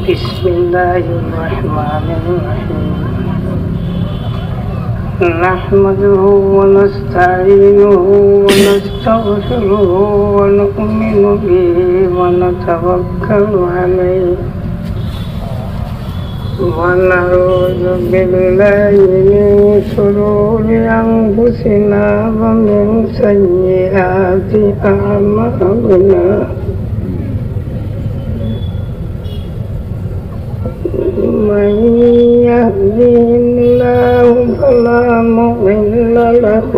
بسم الله الرحمن الرحيم نحمده ونستعينه ونستغفره ونؤمن به ونتوكل عليه ونعوذ بالله من شرور أنفسنا ومن سيئات أعمالنا من يهده الله فلا مضل له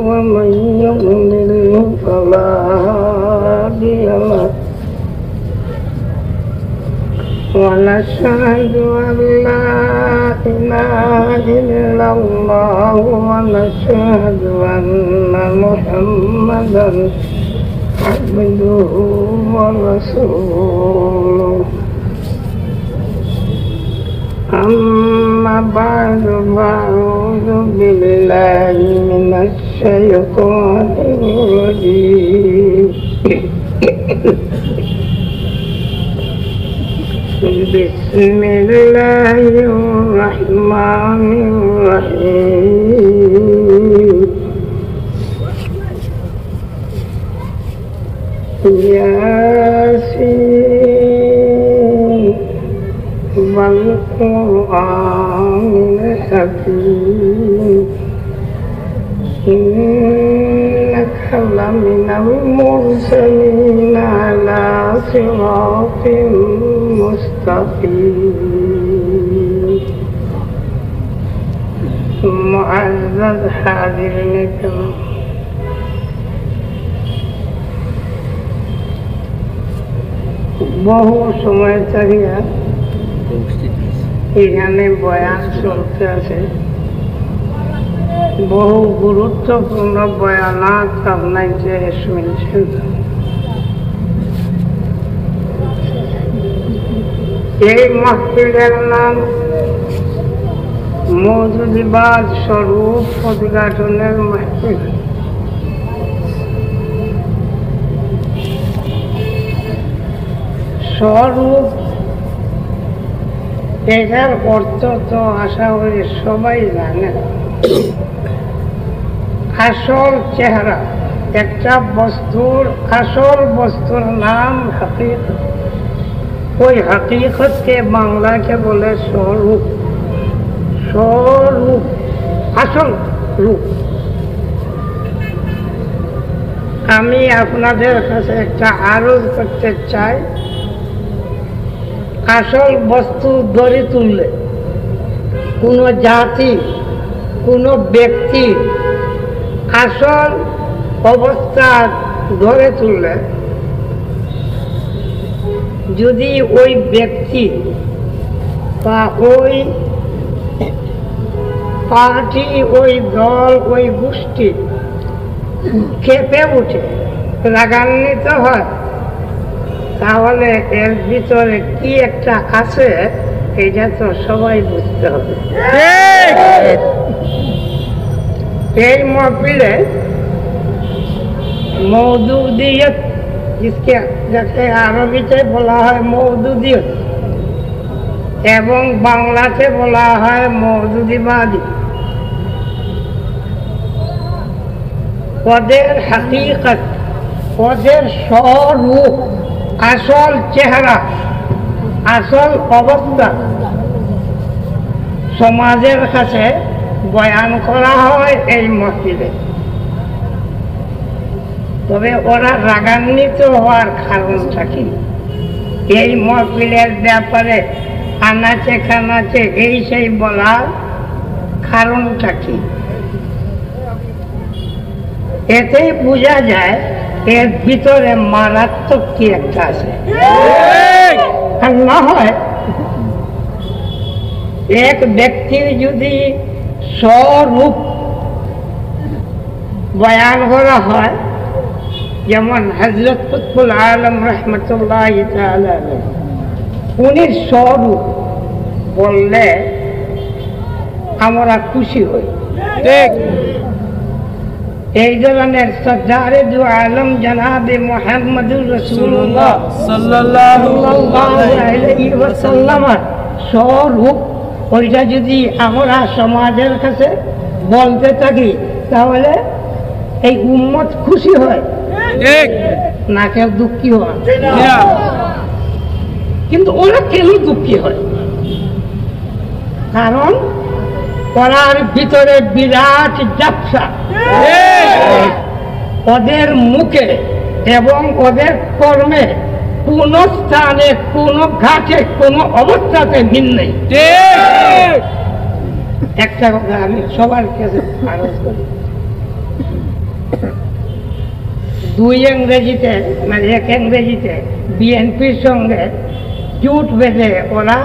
ومن يضلل فلا هادي له ونشهد أن لا إله إلا الله ونشهد أن محمدا عبده ورسوله أما بعد فأعوذ بالله من الشيطان الرجيم بسم الله الرحمن الرحيم ياسين والقرآن الحكيم إنك لمن المرسلين على صراط مستقيم معزز حاضرين الكرام বহু সময় থেকে এখানে বয়ান চলতে আছে বহু গুরুত্বপূর্ণ বয়ানাত আপনাকে শুনছেন এই মাহফিলের নাম মওদুদিবাদ স্বরূপ উদ্ঘাটনের মাহফিল স্বরূপ এটার অর্থ তো আশা করি সবাই জানে আসল চেহারা একটা বস্তুর আসল বস্তুর নাম হাকিকত ওই হাকিকতকে বাংলাকে বলে স্বরূপ স্বরূপ আসল রূপ আমি আপনাদের কাছে একটা আরজ করতে চাই আসল বস্তু ধরে তুললে কোনো জাতি কোনো ব্যক্তি আসল অবস্থা ধরে তুললে যদি ওই ব্যক্তি বা ওই পার্টি ওই দল ওই গোষ্ঠী খেপে উঠে রাগান্বিত হয় তাহলে এর ভিতরে কি একটা আছে এটা তো সবাই বুঝতে হবে এই মাহফিলে মওদুদিয়ত যাকে আরবিতে বলা হয় মওদুদিয়ত এবং বাংলাতে বলা হয় মওদুদিবাদী ওদের হাকিকত ওদের স্বরূপ আসল চেহারা আসল অবস্থা সমাজের কাছে বয়ান করা হয় এই মাহফিলে তবে ওরা রাগান্বিত হওয়ার কারণটা কি এই মাহফিলের ব্যাপারে আনাচে কানাচে এই সেই বলার কারণটা কি এতেই বোঝা যায় এর ভিতরে মারাত্মক কি একটা আছে আর না হয় এক ব্যক্তির যদি স্বরূপ বয়ান করা হয় যেমন হযরত কুতুবুল আলম রহমতুল্লাহ তাআলা আলাইহি উনি স্বরূপ বললে আমরা খুশি হই এই ধরনের সরদারে দু আলম জনাবে মুহাম্মদুর রাসূলুল্লাহ সাল্লাল্লাহু আলাইহি ওয়াসাল্লাম স্বরূপ ওইটা যদি আমরা সমাজের কাছে বলতে থাকি তাহলে এই উম্মত খুশি হয়, না কেউ দুঃখী হয়। কিন্তু ওরা কেন দুঃখী হয়? কারণ ওরার ভিতরে বিরাট ব্যবসা, ওদের মুখে এবং ওদের কর্মে কোন স্থানে, কোন ঘাটে, কোন অবস্থাতে মিল নেই। একটা কথা আমি সবার কাছে আরজ করি, দুই ইংরেজিতে মানে এক ইংরেজিতে বিএনপির সঙ্গে জুট বেঁধে ওরা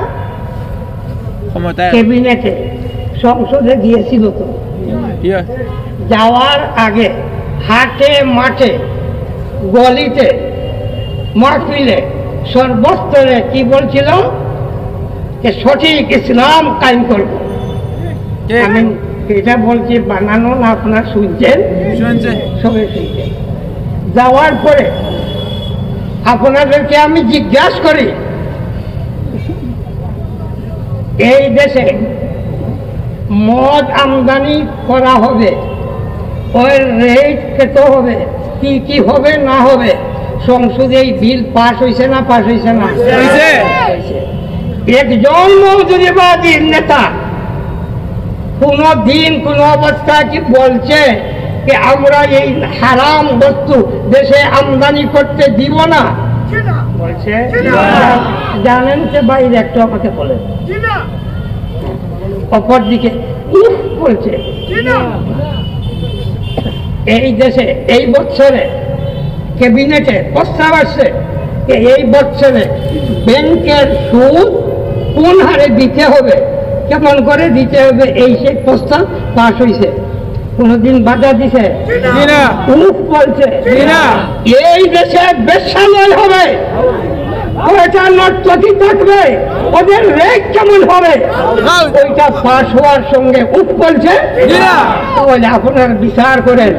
ক্যাবিনেটে সংসদে গিয়েছিল। তো যাওয়ার আগে হাটে মাঠে গলিতে মাহফিলে সর্বস্তরে কি বলছিল যে সঠিক ইসলাম কায়েম করব। আমি এটা বলছি বানানো না, আপনার শুনছেন? সবাই শুনছেন। যাওয়ার পরে আপনাদেরকে আমি জিজ্ঞাসা করি, এই দেশে মদ আমদানি করা হবে, ওই রেট কত হবে, কি কি হবে না হবে, সংসদে এই বিল পাস হয়েছে না পাস হয়েছে না? একজন মৌদুদিবাদীর নেতা কোন দিন কোন অবস্থায় কি বলছে যে আমরা এই হারাম বস্তু দেশে আমদানি করতে দিব না? বলছে জানেন যে বাইরে একটু আমাকে বলেন। অপরদিকে উফ বলছে। এই দেশে এই বছরে ক্যাবিনেটে প্রস্তাব আসছে এই বছরে ব্যাংকের সুদ কোন হারে দিতে হবে, কেমন করে দিতে হবে, এই সেই প্রস্তাব পাস হয়েছে। কোনদিন বাধা দিছে? উফ বলছে। এই দেশে বেশ্যালয় হবে, কয়টা নর্তকী থাকবে, ওদের রেট কেমন হবে, ওইটা পাস হওয়ার সঙ্গে উফ বলছে। তাহলে আপনার বিচার করেন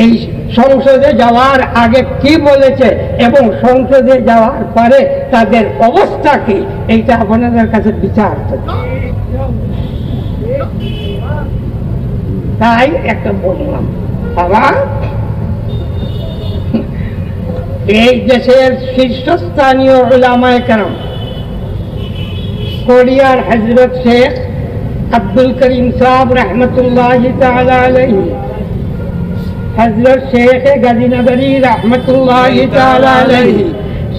এই সংসদে যাওয়ার আগে কি বলেছে এবং সংসদে যাওয়ার পরে তাদের অবস্থা কি, এইটা আপনাদের কাছে বিচার করতে। তাই একটা বললাম, বাবা এই দেশের শীর্ষস্থানীয় উলামায়ে কেরাম কোরিয়ার হযরত শেখ আব্দুল করিম সাহেব রহমতুল্লাহি তাআলা আলাইহি, হযরত শেখ গাজীনগরী রহমতুল্লাহি তাআলা আলাইহি,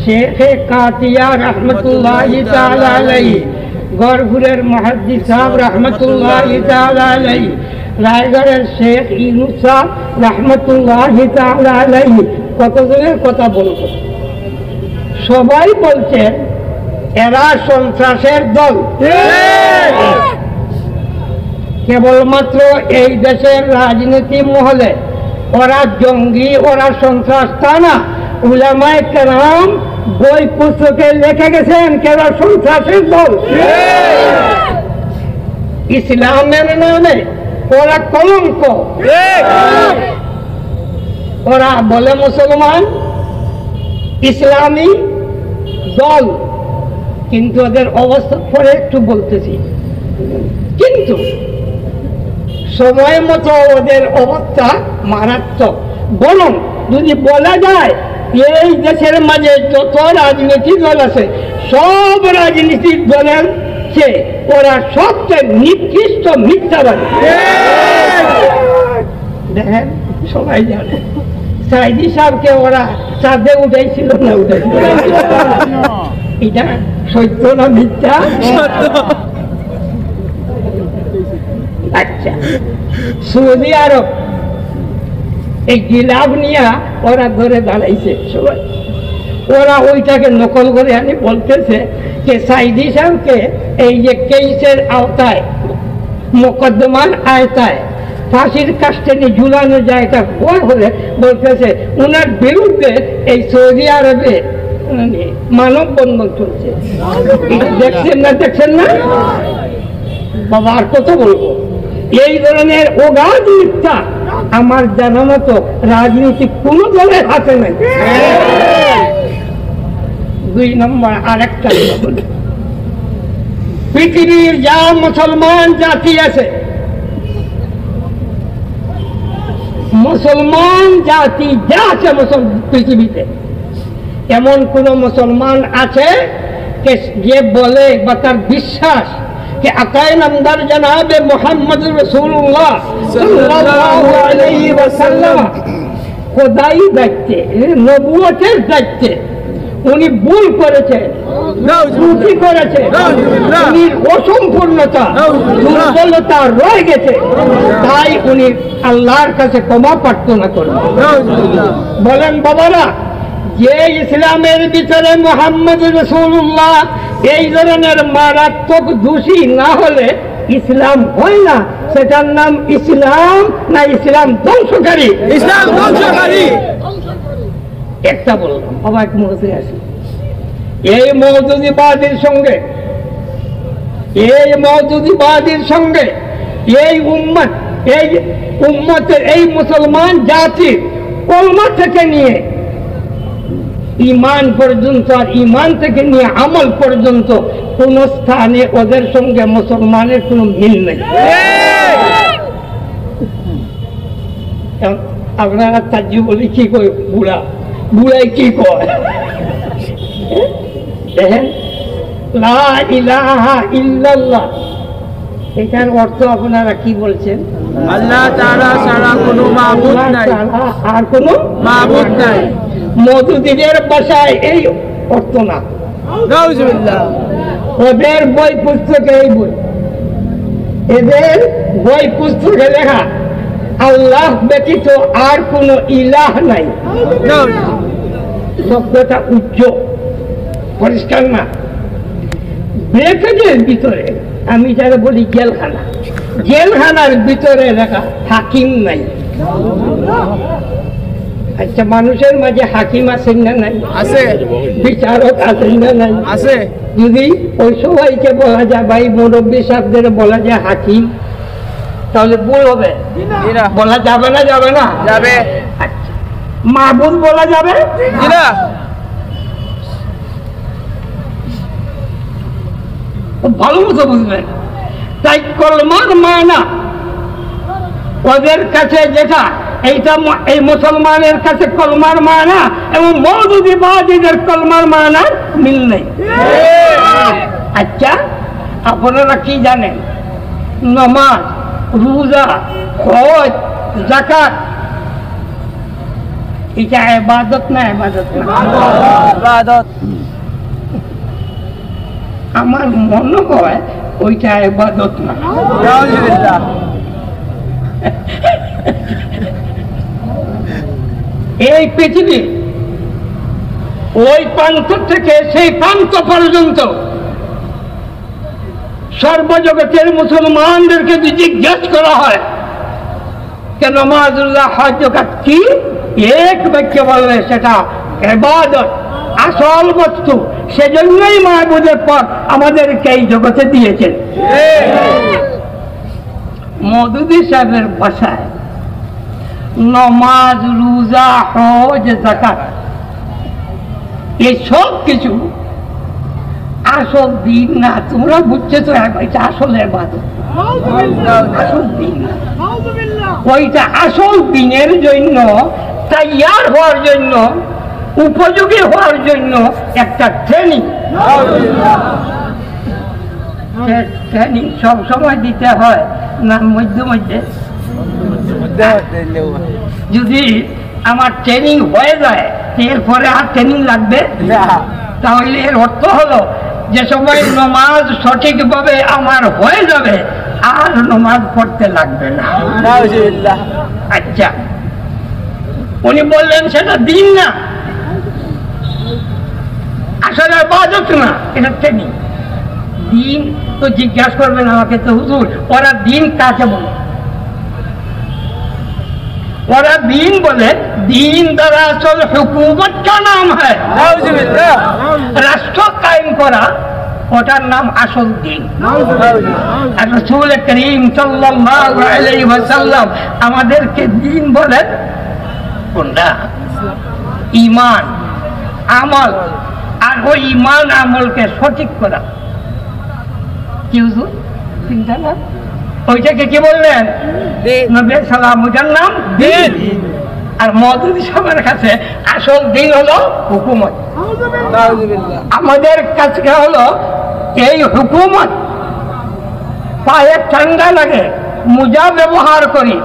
শেখ কাতিয়া রহমতুল্লাহি তাআলা আলাইহি, গড়পুরের মুহাদ্দিস সাহেব রহমতুল্লাহি তাআলা আলাইহি, রায়গড়ের শেখ ইউনুস সাহেব রহমতুল্লাহি তাআলা আলাইহি, কতজনের কথা বলবো? সবাই বলছে এরা সন্ত্রাসের দল। কেবলমাত্র এই দেশের রাজনীতি মহলে ওরা জঙ্গি, ওরা সন্ত্রাস তা না। উলামায়ে কেরাম বই পুস্তকে লিখে গেছেন কেরা সন্ত্রাসের দল। ইসলামের নামে ওরা কলঙ্ক। ওরা বলে মুসলমান, ইসলামী দল, কিন্তু ওদের অবস্থা পরে একটু বলতেছি। কিন্তু সময় মতো ওদের অবস্থা মারাত্মক। বরং যদি বলা যায় এই দেশের মাঝে যত রাজনৈতিক দল আছে সব রাজনীতিক দলের চেয়ে ওরা সবচেয়ে নিকৃষ্ট মিথ্যাবাদী। দেখেন সবাই জানে সাইদি সাহেবকে ওরা চাঁদে উঠাইছিল না উঠাইছিল, এটা সত্য না মিথ্যা? আচ্ছা, সৌদি আরব এই গিলাফ নিয়ে ওরা ধরে দাঁড়াইছে সবাই। ওরা ওইটাকে নকল করে আনি বলতেছে যে সাইদি সাহেবকে এই যে কেসের আওতায়, মোকদ্দমার আওতায় ফাঁসির কাস্টে ঝুলানো যায়, এটা ভয় হলে বলতেছে ওনার বিরুদ্ধে এই সৌদি আরবে মানববন্ধন চলছে। দেখছেন না? দেখছেন না বাবা? আর কত বলবো? এই ধরনের অগাধ মিথ্যা আমার জানা মতো রাজনীতি কোন দলের হাতে নাই। 2 নম্বর আরেকটা পৃথিবীর যা মুসলমান জাতি আছে, মুসলমান জাতি যা আছে পৃথিবীতে, এমন কোন মুসলমান আছে যে বলে বা তার বিশ্বাস कि अकायन अंदर जनाब मोहम्मद रसूलुल्लाह सल्लल्लाहु अलैहि वसल्लम खुदाई दायित्वे नबुवतेर दायित्वे उनी भूल करेছে, ত্রুটি করেছে, উনি অসম্পূর্ণতা দুর্বলতা রয়ে গেছে, তাই উনি আল্লাহর কাছে ক্ষমা প্রার্থনা করেন। বলেন বাবারা, যে ইসলামের ভিতরে মুহাম্মদ রাসূলুল্লাহ এই ধরনের মারাত্মক দোষী না হলে ইসলাম হয় না, সেটার নাম ইসলাম না ইসলাম ধ্বংসকারী? ইসলাম ধ্বংসকারী। একটা বললাম, অবাক মনে আসি এই মওদুদিবাদীর সঙ্গে এই উম্মতের এই মুসলমান জাতির কলমা থেকে নিয়ে ঈমান পর্যন্ত আর ঈমান থেকে নিয়ে আমল পর্যন্ত কোন স্থানে ওদের সঙ্গে মুসলমানের কোন মিল নেই। আপনারা তাজ্জু বলি কি কয়, বুড়াই কি কয় দেখেন, লা ইলাহা ইল্লাল্লাহ, এটার অর্থ আপনারা কি বলছেন? আল্লাহ তাআলা ছাড়া কোনো মাবুদ নাই, আর কোনো মাবুদ নাই। মওদুদীদের ভাষায় এই অর্থ না, ওদের বই পুস্তকে এই বই, এদের বই পুস্তকে লেখা আল্লাহ ব্যতীত আর কোন ইলাহ নাই। শব্দটা উচ্চ পরিষ্কার না। ব্রেকেটের ভিতরে আমি যারা বলি জেলখানার ভিতরে লেখা হাকিম নাই। আচ্ছা, মানুষের মাঝে হাকিম আছেন না নাই? আছে। বিচারক আছেন না নাই? আছে। যদি ওই সবাইকে বলা যায়, ভাই মুরব্বী সাহেবদের বলা যায় হাকিম, তাহলে ভুল হবে? বলা যাবে না? যাবে না? যাবে। আচ্ছা, মাবুদ বলা যাবে? ভালো মতো বুঝবেন। তাই কলমার মানা ওদের কাছে যেটা, এইটা এই মুসলমানের কাছে কলমার মানা এবং মওদুদিবাদীদের কলমার মানার মিল নেই। আচ্ছা, আপনারা কি জানেন? নামাজ, রোজা, হজ, যাকাত, এটা ইবাদত না? ইবাদত না? ইবাদত। আমার মনে হয় ওইটা ইবাদত না। এই পৃথিবী ওই প্রান্ত থেকে সেই প্রান্ত পর্যন্ত সর্বজগতের মুসলমানদেরকে যদি জিজ্ঞেস করা হয় যে নামাজ, রোজা, হজ, যাকাত কি, এক বাক্যে বললে সেটা ইবাদত, আসল বস্তু। সেজন্যই মাহবুদের পর আমাদেরকে এই জগতে দিয়েছেন। মওদুদী সাহেবের ভাষায় নামাজ, রোজা, হজ, যাকাত এই সব কিছু আসল দিন না। তোমরা বুঝছো তো, এটা আসল ইবাদত, আসল দিন না। ওইটা আসল দিনের জন্য তৈয়ার হওয়ার জন্য, উপযোগী হওয়ার জন্য একটা ট্রেনিং সব সময় দিতে হয় না? মধ্যে মধ্যে যদি আমার ট্রেনিং হয়ে যায় এরপরে আর ট্রেনিং লাগবে তাহলে এর অর্থ হলো যে সময় নমাজ সঠিকভাবে আমার হয়ে যাবে আর নমাজ পড়তে লাগবে না। আচ্ছা, উনি বললেন সেটা দিন না, আসলে ইবাদত না, এটা ট্রেনিং। দিন তো জিজ্ঞাসা করবেন আমাকে, তো হুজুর ওরা দিন কাকে বলে? ওরা দিন বলে, দিন দরअसल हुकूमत का नाम है। রাষ্ট্র কায়েম করা ওটার নাম আসল দিন। আর রাসূল করিম সাল্লাল্লাহু আলাইহি ওয়াসাল্লাম আমাদেরকে দিন বলেন কোনটা? ঈমান, আমল। আর ওই ঈমান আমলকে সঠিক করা কি হুজুর চিন্তা না, ওইটাকে কি বললেন? নবী সালাম, ওইটার নাম দিন। আর মওদুদী সাহেবের কাছে আসল দিন হলো হুকুমত। আমাদের কাছে হলো এই হুকুমত। পায়ে ঠান্ডা লাগে মোজা ব্যবহার করি,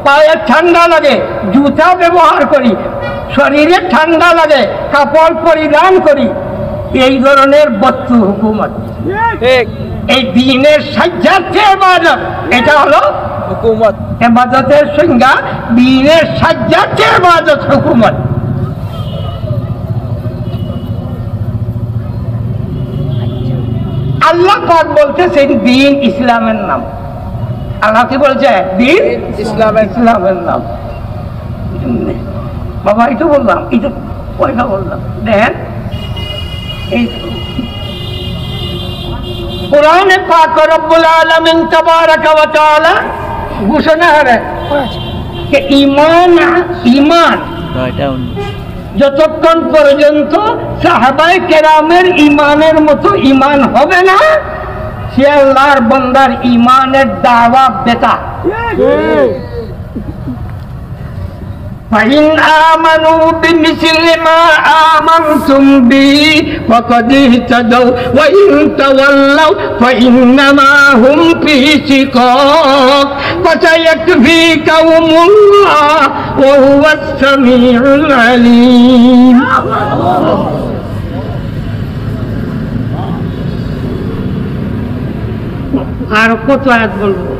পায়ে ঠান্ডা লাগে জুতা ব্যবহার করি, শরীরে ঠান্ডা লাগে কাপড় পরিধান করি, এই ধরনের বস্তু হুকুমত। এই দিনের সাজ্জাদ ইবাদত, এটা হলো হুকুমত। ইবাদতের সংজ্ঞা দিনের সাজ্জাদ ইবাদত, হুকুমত। আল্লাহ পাক বলতেছেন দিন ইসলামের নাম। আল্লাহ কি বলছে? দিন ইসলামের নাম। বাবা এটা বললাম, এটা পয়সা বললাম। দেখেন এই কোরআনে পাক রব্বুল আলামিন তাবারাকা ওয়া তাআলা ঘোষণা করে যে ঈমান যতক্ষণ পর্যন্ত সাহাবায়ে কেরামের ঈমানের মতো ঈমান হবে না, সে আল্লাহর বান্দার ঈমানের দাওয়া বেতা। فإن آمنوا بمثل ما آمنتم به فقد اهتدوا وإن تولوا فإنما هم في شقاق فسيكفيكهم الله وهو السميع العليم. আর কত আয়াত বলবো?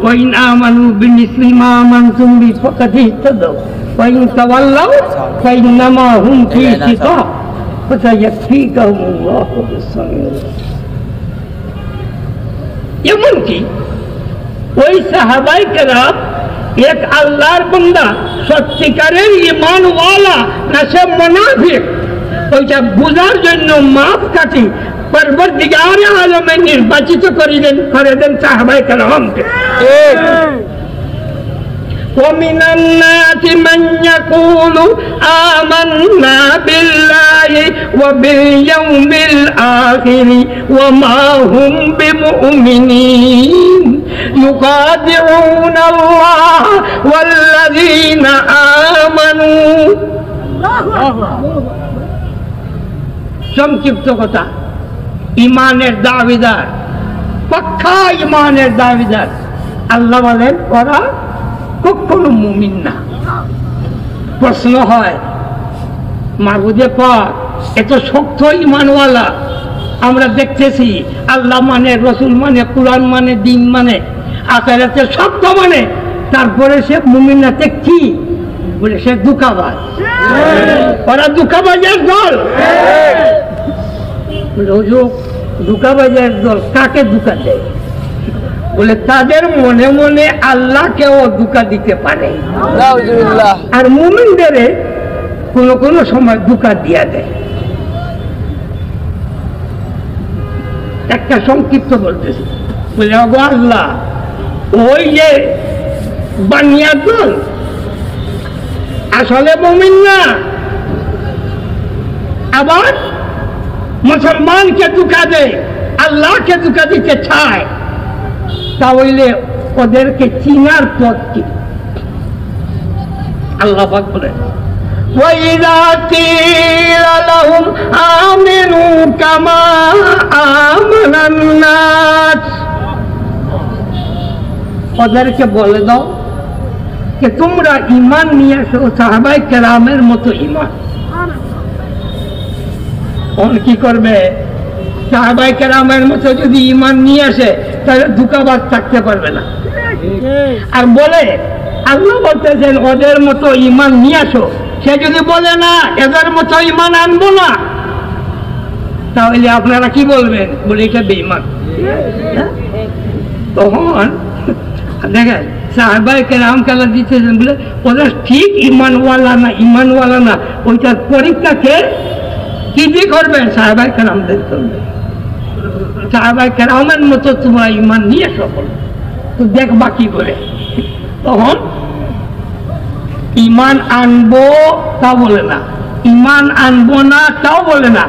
وإن آمنوا بمثل ما آمنتم به فقد اهتدوا وإن تولوا فإنما هم في شقاق فسيكفيكهم الله وهو السميع العليم. এমনকি ওই সাহাবায়ে কেরাম এক আল্লাহর বান্দা সত্যিকারের ঈমানওয়ালা না সে মুনাফিক, ওইটা বোঝার জন্য মাপকাঠি পরবর্তীগার আলমে নির্বাচিত করে দেন সাহাবায়ে কেরামকে। ومن الناس من يقول آمنا بالله وباليوم الآخر وما هم بمؤمنين يخادعون الله والذين آمنوا. সংক্ষিপ্ত কথা, ইমানের দাবিদার, পাক্কা ইমানের দাবিদার আল্লাহ বলেন ওরা কখনো মুমিন না। প্রশ্ন হয় মাহবুবে পাক এত শক্ত ইমানওয়ালা আমরা দেখতেছি, আল্লাহ মানে, রসুল মানে, কুরআন মানে, দিন মানে, আখিরাতে শব্দ মানে, তারপরে সে মুমিন নাতে কি বলে? সে ধোঁকাবাজ। ওরা ধোঁকাবাজের দল। ধোঁকাবাজের দল কাকে ধোঁকা দেয়? বলে তাদের মনে মনে আল্লাহকেও ধোঁকা দিতে পারে, আর মুমিনদের কোন কোন সময় ধোঁকা দিয়া দেয়। একটা সংক্ষিপ্ত বলতেছি, বলে ওগো আল্লাহ, ওই যে বানিয়া দল আসলে মুমিন না, আবার মুসলমানকে ধোঁকা দেয়, আল্লাহকে ধোঁকা দিতে চায়, তাহলে ওদেরকে চিনার পথ কি? আল্লাহ পাক বলেন وَإِذَا قِيلَ لَهُمْ آمِنُوا كَمَا آمَنَ النَّاسُ, ওদেরকে বলে দাও যে তোমরা ঈমান নিয়ে আসো সাহাবায়ে কেরামের মতো ঈমান। ওরা কি করবে? সাহাবায়ে কেরামের মতো যদি ঈমান নিয়ে আসে তাহলে ধোঁকাবাজ থাকতে পারবে না। আর বলে আল্লাহ বলতেছেন ওদের মতো ঈমান নিয়ে আসো, সে যদি বলে না এদের মতো ঈমান আনবো না, তাহলে আপনারা কি বলবেন? বলে এটা বেঈমান। তখন দেখেন সাহাবায়ে কেরাম কালা দিতেছেন বলে ওরা ঠিক ঈমানওয়ালা না ঈমানওয়ালা না, ওইটার পরীক্ষাকে কি দিয়ে করবেন? সাহাবায়ে কেরামদের করবে। সাহাবায়ে কেরামের মতো তোমরা ঈমান নিয়ে সফল, তো দেখবা কি করে। তখন ঈমান আনবো তা বলে না, ঈমান আনবো না তাও বলে না,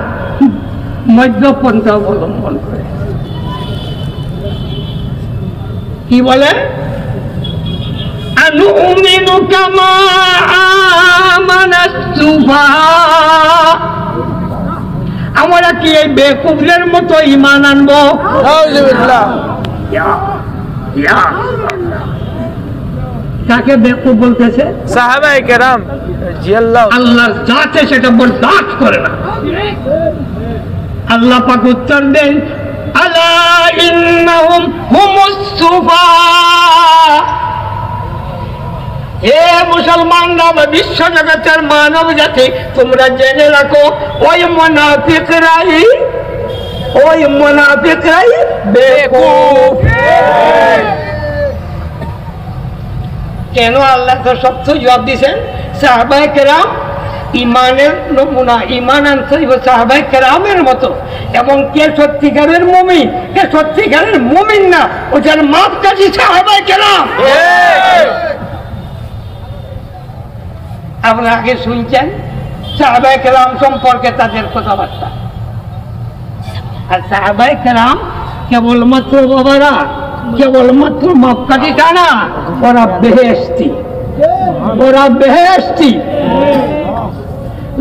মধ্যপন্থা অবলম্বন করে। কি বলে? আনুমিনু কামা আমানাস সুফাহা, আমরা কি এই বেকুফদের মতো ঈমান আনবো? কাকে বেকুফ বলতেছে? সাহাবায়ে কেরাম রাদিয়াল্লাহু আল্লাহ যাতে সেটা বরদাস্ত করে না। আল্লাহ পাক উত্তর দেন, আলা ইন্নাহুম হুমুস সুফাহা, হে মুসলমানরা বা বিশ্ব জগতের মানব জাতি, তোমরা জেনে রাখো ওই মুনাফিকরাই বেকুফ। কেন? আল্লাহ তো সব তো জবাব দিয়েছেন। সাহাবায়ে কেরাম ইমানের নমুনা, ঈমান আনছে সাহাবায়ে কেরামের মতো। এবং কে সত্যিকারের মুমিন, কে সত্যিকারের মুমিন না, ওটার মাপকাঠি সাহাবায়ে কেরাম। আপনারা আগে শুনছেন সাহাবায়ে কেরাম সম্পর্কে তাদের কথাবার্তা। আর সাহাবায়ে কেরাম কেবলমাত্র বাবারা, কেবলমাত্র মাপকাঠিটা না, ওরা বেহেশতি, ওরা বেহেশতি।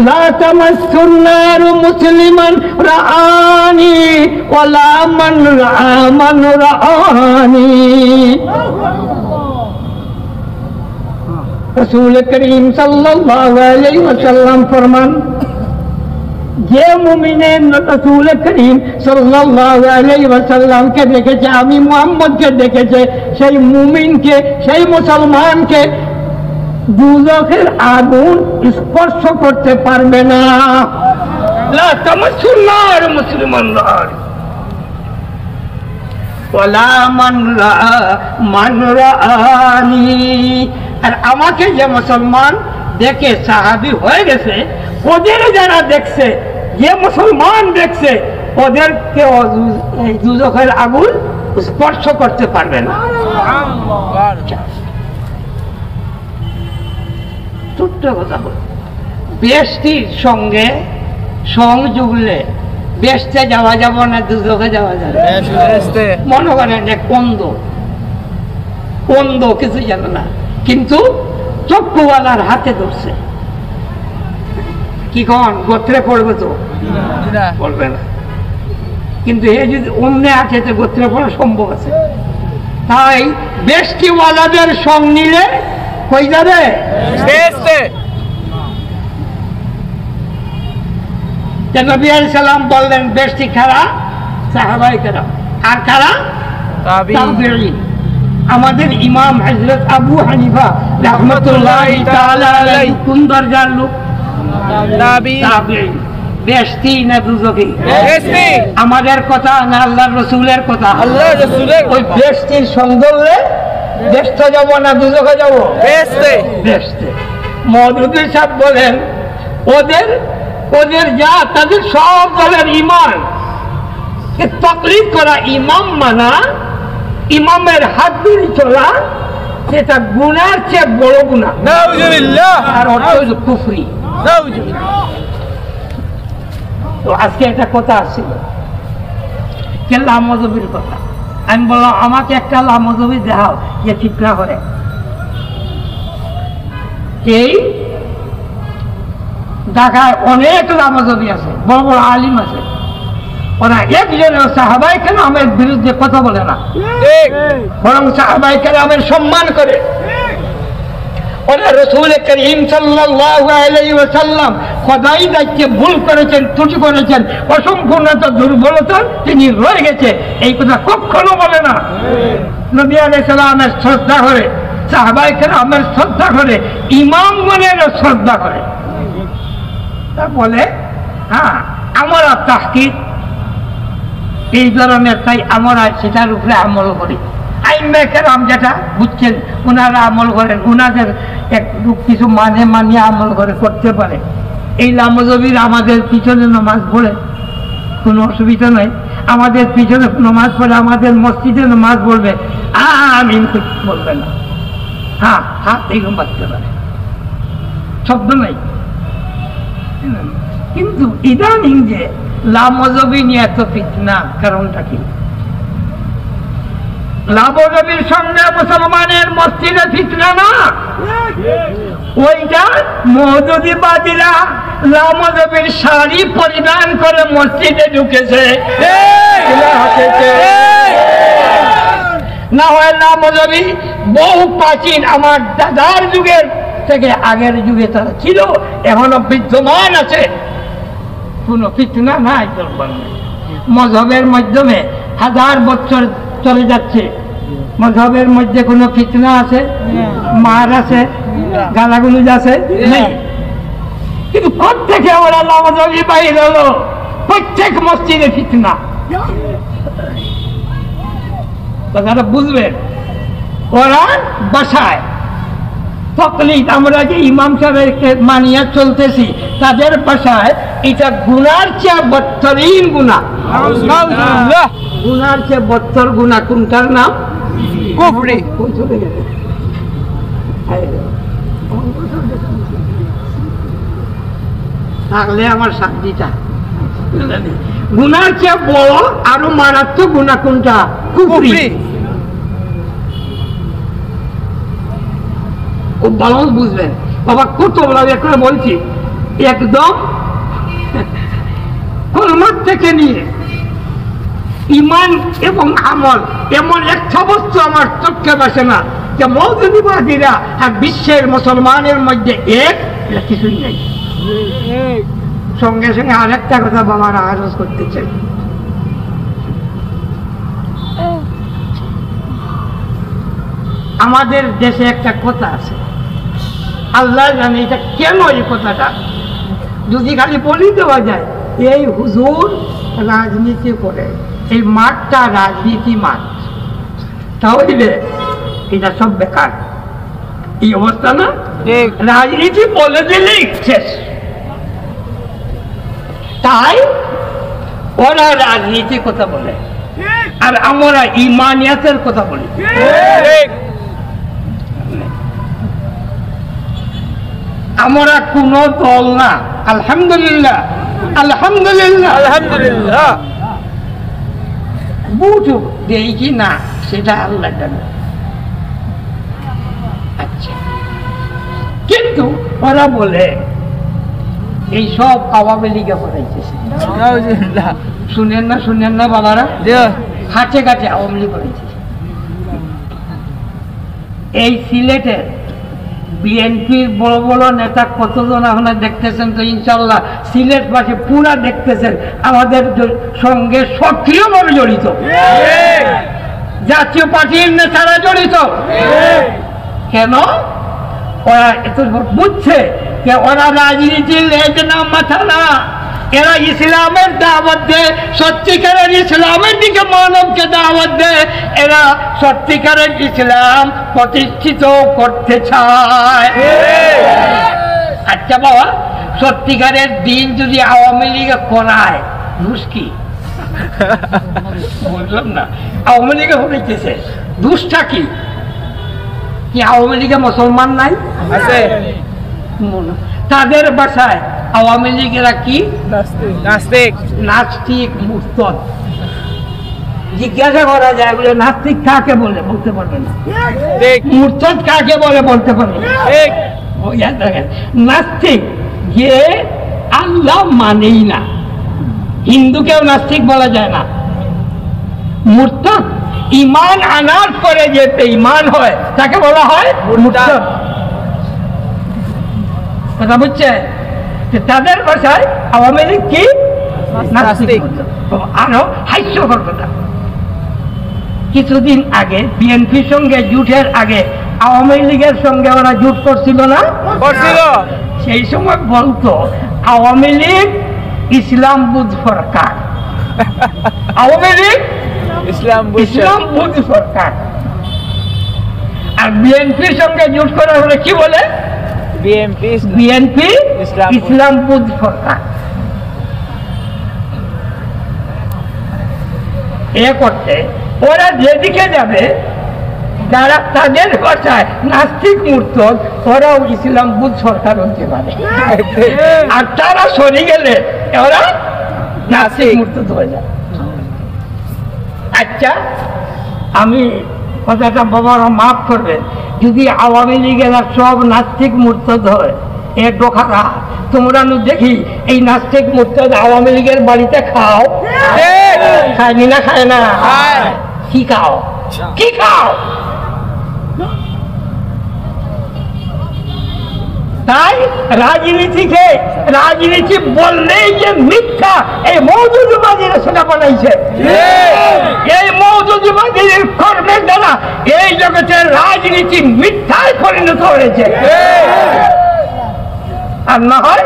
লা তামাসসুন নারু মুসলিমান রাআনি ওয়ালা মান রাআ মান রাআনি। রাসূল করিম সাল্লাল্লাহু আলাইহি ওয়াসাল্লাম ফরমান, যে মুমিনে রাসূল করিম সাল্লাল্লাহু আলাইহি ওয়াসাল্লামকে দেখেছে, আমি মুহাম্মদকে দেখেছে, সেই মুমিনকে, সেই মুসলমানকে দুজখের আগুন স্পর্শ করতে পারবে না। লা তামাসসুন নার মুসলিমান রাআনি ওয়ালা মান রাআ মান রাআনি। আর আমাকে যে মুসলমান দেখে সাহাবী হয়ে গেছে, ওদের যারা দেখছে, যে মুসলমান দেখছে, ওদেরকে দুজখের আগুন স্পর্শ করতে পারবে না। ছোট্ট কথা বল, বেহেশতির সঙ্গে সং জুগলে বেহেশতে যাওয়া যাব না, দুজখে যাওয়া যাবে? মনে করেন যে কন্দ কিছু জানে না, কিন্তু চক্ষুওয়ালার হাতে ধরছে, কি কন গোত্রে পড়বে? তো পড়বে না, কিন্তু এ যদি অন্য আছে তো গোত্রে পড়া সম্ভব আছে। তাই বেহেশতিওয়ালাদের সঙ্গ নিলে কই যাবে? বেহেশতে। নবী আলাইহিস সালাম বললেন বেহেশতি কারা? সাহাবায়ে কেরাম। আর কারা? তাবিঈন। আমাদের ইমাম হযরত আবু হানিফা রাহমাতুল্লাহি তাআলা আলাইহি কোন দরজার লোক? তাবিঈন। বেহেশতি না দুজখী? বেহেশতি। আমাদের কথা না আল্লাহর রাসূলের কথা? আল্লাহর রাসূলের। ওই বেহেশতির সৌন্দর্যে বেহেশতে যাব না দুজখে যাব? বেহেশতে। বেহেশতে। মওদুদী সাহেব বলেন, ওদের যা তাদের সব দলের ঈমান, তাকলিদ করা, ইমাম মানা, ইমামের হাত ধরে চলা, সেটা গুনার চেয়ে বড় গুনাহ। নাউজুবিল্লাহ। আর অর্থ হলো কুফরি। নাউজুবিল্লাহ। তো আজকে একটা কথা আসছিল, কে লামজবির কথা। আমি বললাম আমাকে একটা লামজবি দেখাও যে ঠিক না করে। এই ঢাকায় অনেক লামজবি আছে, বড় বড় আলিম আছে, ওরা একজন সাহাবায়ে কেরামের বিরুদ্ধে কথা বলে না, বরং সাহাবায়ে কেরামের সম্মান করে। ওরা রাসূল করিম সাল্লাল্লাহু আলাইহি ওয়াসাল্লাম খোদাই দায়িত্বে ভুল করেছেন, ত্রুটি করেছেন, অসম্পূর্ণতা, দুর্বলতা তিনি রয়ে গেছে, এই কথা কখনো বলে না। নবী আলাইহিস সালামের শ্রদ্ধা করে, সাহাবায়ে কেরামের শ্রদ্ধা করে, ইমামগণের শ্রদ্ধা করে। তা বলে হ্যাঁ আমরা তাহকিক এই ধরনের, তাই আমরা সেটার উপরে আমল করি। আইম্মা কেরাম যেটা বুঝছেন, ওনারা আমল করেন, ওনাদের একটু কিছু মানিয়ে আমল করে করতে পারে। এই লামজবির আমাদের পিছনে নামাজ পড়ে, কোনো অসুবিধা নাই। আমাদের পিছনে নামাজ পড়ে, আমাদের মসজিদে নামাজ পড়বে, আমিন বলবে না, হ্যাঁ হাত এরকম বাঁচতে পারে, শব্দ নাই। কিন্তু ইদানিং যে লামজবি নিয়ে এত ফিতনা, কারণটা কি? লামজবির সঙ্গে মুসলমানের মসজিদে ফিতনা না, ওইটা মওদুদিবাদীরা লামজবির শাড়ি পরিধান করে মসজিদে ঢুকেছে, না হয় লামজবি বহু প্রাচীন, আমার দাদার যুগের থেকে আগের যুগে তারা ছিল, এখনো বিদ্যমান আছে, কোনো ফিতনা নাই। মজহবের মাধ্যমে 1000 বছর চলে যাচ্ছে, মজহবের মধ্যে কোনো ফিতনা আছে? মার আছে, গালাগুলুজ আছে? নেই। কিন্তু প্রত্যেকে ওরা লামজবি বাইর হলো, প্রত্যেক মসজিদে ফিতনা। কথাটা বুঝবেন, ওরা বাসায় তকলিদ, আমরা যে ইমাম সাহেবকে মানিয়া চলতেছি, তাদের ভাষায় এটা গুনার চেয়ে বদতরিন গুনাহ। গুনার চেয়ে বদতর গুনাহ কোনটার নাম? কুফরি। থাকলে আমার শান্তিটা, গুনার চেয়ে বড় আরো মারাত্মক গুনাহ কোনটা? কুফরি। খুব ভালো বুঝবেন বাবা, কত করে বলছি, একদম কলমার থেকে নিয়ে ইমান এবং আমল, এমন একটা বস্তু আমার চোখে বসে না যে মওদুদিবাদীরা আর বিশ্বের মুসলমানের মধ্যে এক, এটা কিছুই নেই। সঙ্গে সঙ্গে আরেকটা কথা বাবার আরজ করতে চাই, আমাদের দেশে একটা কথা আছে, আল্লাহ জানে এটা কেন, এই কথাটা যদি খালি বলি দেওয়া যায়, এই হুজুর রাজনীতি করে, এই মাঠটা রাজনীতি মাঠ, তাহলে এটা সব বেকার। এই অবস্থা না, রাজনীতি বলে দিলেই শেষ। তাই ওরা রাজনীতির কথা বলে, আর আমরা ইমানিয়াতের কথা বলি। আমরা কোন দল না, আলহামদুলিল্লাহ, আলহামদুলিল্লাহ, আলহামদুলিল্লাহ। বুঝো দেই কি না সেটা আল্লাহ জানে। আচ্ছা, কিন্তু ওরা বলে এই সব আওয়ামী লীগে করাইতেছে। শুনেন না বাবারা, হাঁটে কাছে আওয়ামী লীগ করেছে। এই সিলেটের বিএনপির বড় বড় নেতা কতজন আপনারা দেখতেছেন, তো ইনশাল্লাহ সিলেটবাসী পুরা দেখতেছেন, আমাদের সঙ্গে সক্রিয়ভাবে জড়িত, জাতীয় পার্টির নেতারা জড়িত। কেন? ওরা এত বুঝছে যে ওরা রাজনীতির লেজ না, মাথা না, এরা ইসলামের দাওয়াত দেয়, সত্যিকারের ইসলামের দিকে মানবকে দাওয়াত দেয়, এরা সত্যিকারের ইসলাম প্রতিষ্ঠিত করতে চায়। আচ্ছা বাবা, সত্যিকারের দিন যদি আওয়ামী লীগে করায়, দোষ কি? বুঝলাম না, আওয়ামী লীগে হইতেছে, দোষটা কি? কি আওয়ামী লীগে মুসলমান নাই? আছে। তাদের ভাষায় আওয়ামী লীগেরা কি? নাস্তিক, নাস্তিক, মুরতাদ। জিজ্ঞাসা করা যায় বলে নাস্তিক কাকে বলে, বলতে পারবে না। মুরতাদ কাকে বলে, বলতে পারবে না। নাস্তিক যে আল্লাহ মানেই না, হিন্দুকেও নাস্তিক বলা যায় না। মুরতাদ ইমান আনার পরে যে বেঈমান হয় তাকে বলা হয় মুরতাদ। কথা বুঝছে? তাদের ভাষায় আওয়ামী লীগ কি? নাস্তিক। আরো হাস্যকর কথা, কিছুদিন আগে বিএনপির সঙ্গে জুটের আগে আওয়ামী লীগের সঙ্গে ওরা জুট করছিল না? করছিল। সেই সময় বলতো আওয়ামী লীগ ইসলাম বুঝ সরকার, আওয়ামী লীগ ইসলাম বুঝ সরকার। আর বিএনপির সঙ্গে জুট করা হলে কি বলে? বিএনপি ইসলাম বুঝ সরকার। এ করতে ওরা যেদিকে যাবে যারা তাদের ভাষায় নাস্তিক মুরতাদ ওরাও ইসলাম বুধ সরকার হতে পারে আর তারা সরে গেলে ওরা নাস্তিক মুরতাদ হয়ে যায়। আচ্ছা আমি কথাটা বাবারা মাফ করবেন, যদি আওয়ামী লীগেরা সব নাস্তিক মুরতাদ হয় এ ডোখারা তোমরা দেখি এই নাস্তিক মুরতাদ আওয়ামী লীগের বাড়িতে খাও, খায়নি না খায় না? কি খাও কি খাও? তাই রাজনীতি বললেই যে মিথ্যা, এই মওদুদিবাদীরা সেটা বানাইছে। এই মওদুদিবাদীর কর্মের দ্বারা এই জগতের রাজনীতি মিথ্যায় পরিণত হয়েছে। আর না হয়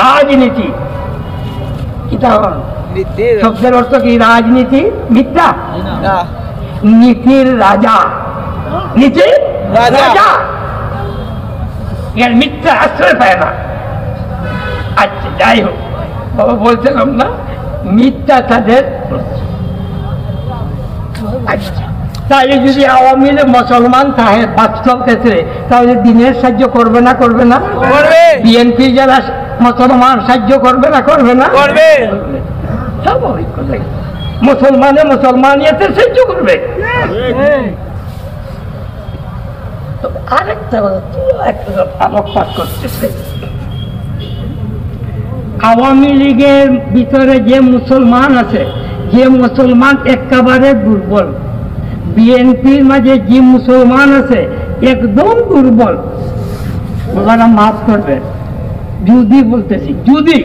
রাজনীতি শব্দের অর্থ কি? রাজনীতি মিথ্যা, নীতির রাজা, নীতির রাজা এর মিথ্যা আশ্রয় পায় না। আচ্ছা যাই হোক, বাবা বলছিলাম না মিথ্যা তাদের। আচ্ছা তাই যদি আওয়ামী লীগ মুসলমান থাকে বাস্তব ক্ষেত্রে তাহলে দিনের সাহায্য করবে না? করবে না? বিএনপি যারা মুসলমান সাহায্য করবে না? করবে না? করবে। স্বাভাবিক কথা, মুসলমানিয়াতে সাহায্য করবে। আরেকটা আলোকপাত করতেছে, আওয়ামী লীগের ভিতরে যে মুসলমান আছে, যে মুসলমান একেবারে দুর্বল, বিএনপির মাঝে যে মুসলমান আছে একদম দুর্বল। ওনারা মাফ করবেন, যদি বলতেছি যদি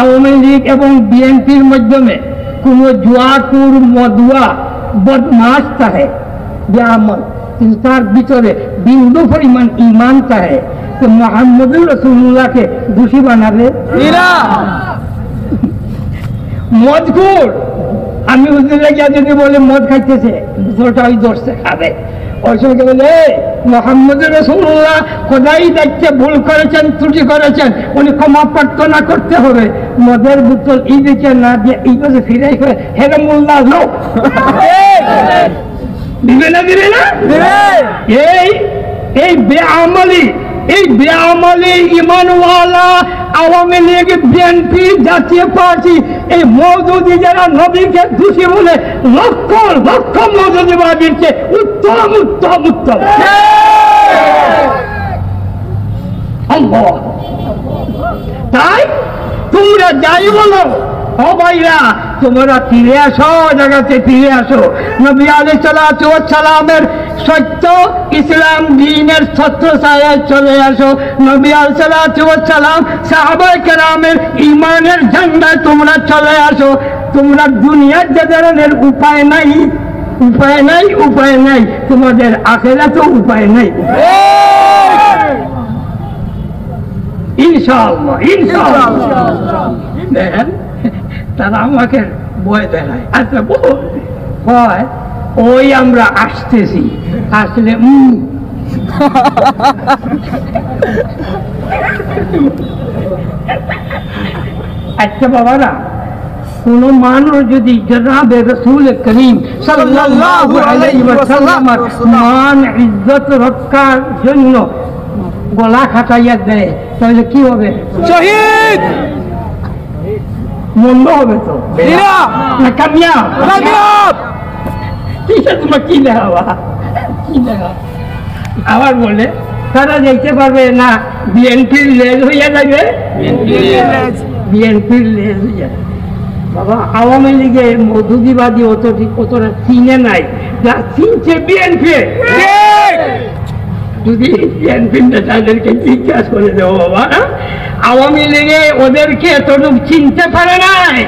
আওয়ামী লীগ এবং বিএনপির মাধ্যমে কোন জুয়াকুর মদুয়া বদমাশ থাকে বেআমল, কিন্তু তার ভিতরে বিন্দু পরিমাণ ইমান চাহে, তো মুহাম্মদুর রাসূলুল্লাহকে দোষী বানাবে না। মদখোর আমি হুজুরে গিয়া যদি বলে মদ খাইতেছে, দুটোটা ওই দোষে খাবে। ওই সময় বলে মুহাম্মদুর রাসূলুল্লাহ খোদাই দেখতে ভুল করেছেন, ত্রুটি করেছেন, উনি ক্ষমা প্রার্থনা করতে হবে। মদের বোতল এই দিকে না দিয়ে এই পাশে ফিরে হেরে মোল্লা লোক দিবে না? দিবে না? এই বেআমলি ইমানওয়ালা আওয়ামী লীগ, বিএনপি, জাতীয় পার্টি, এই মওদুদি যারা নবীকে দোষী বলে লক্ষ লক্ষ মওদুদিবাদীর চেয়ে উত্তম উত্তম উত্তম। তাই তোমরা যাই বলো ও ভাইরা, তোমরা ফিরে আসো, জায়গাতে ফিরে আসো। নবী আলাইহিস সালাতু ওয়াস সালামের সত্য ইসলাম দ্বীনের ছত্র ছায়ায় চলে আসো। নবী আলাইহিস সালাতু ওয়াস সালাম সাহাবায়ে কেরামের ঈমানের ঝান্ডায় তোমরা চলে আসো। তোমরা দুনিয়ার যে ধরনের উপায় নাই, তোমাদের আখিরাতেও উপায় নাই ইনশাআল্লাহ। দেখেন তারা আমাকে ভয় দেখায়, আচ্ছা ভয় ওই আমরা আসতেছি, আসলে আচ্ছা বাবারা, কোন মানুষ যদি জনাবে রাসূল করিম সাল্লাল্লাহু আলাইহি ওয়াসাল্লামের মান ইজ্জত রক্ষার জন্য গলা খাটাইয়া দেয় তাহলে কি হবে? শহীদ। মন্দ হবে তো না কামিয়াব? তোমার কি দেখাবা, কি দেখা? আবার বলে তারা যাইতে পারবে না, বিএনপির লেজ হইয়া যাবে, বিএনপির লেজ হইয়া। বাবা আওয়ামী লীগের মওদুদিবাদী অতটা চিনে নাই, যা চিনছে বিএনপি। যদি বিএনপি নেতাদেরকে জিজ্ঞাসা করে দেবো, বাবা আওয়ামী লীগে ওদেরকে এতটুকু চিনতে পারে নাই,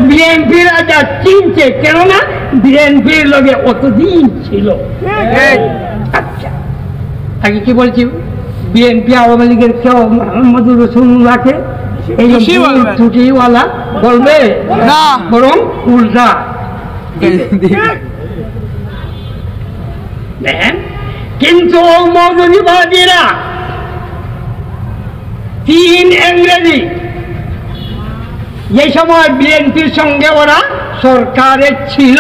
বিএনপিরা যা চিনছে, কেননা বিএনপির লগে অতদিন ছিল। আচ্ছা আগে কি বলছি, বিএনপি আওয়ামী লীগের কেউ মুহাম্মদুর রাসূলুল্লাহকে এই ত্রুটিওয়ালা বলবে না, বরং উল্টা। কিন্তু মওদুদিবাদীরা তিন ইংরেজি, যে সময় বিএনপির সঙ্গে ওরা সরকারে ছিল,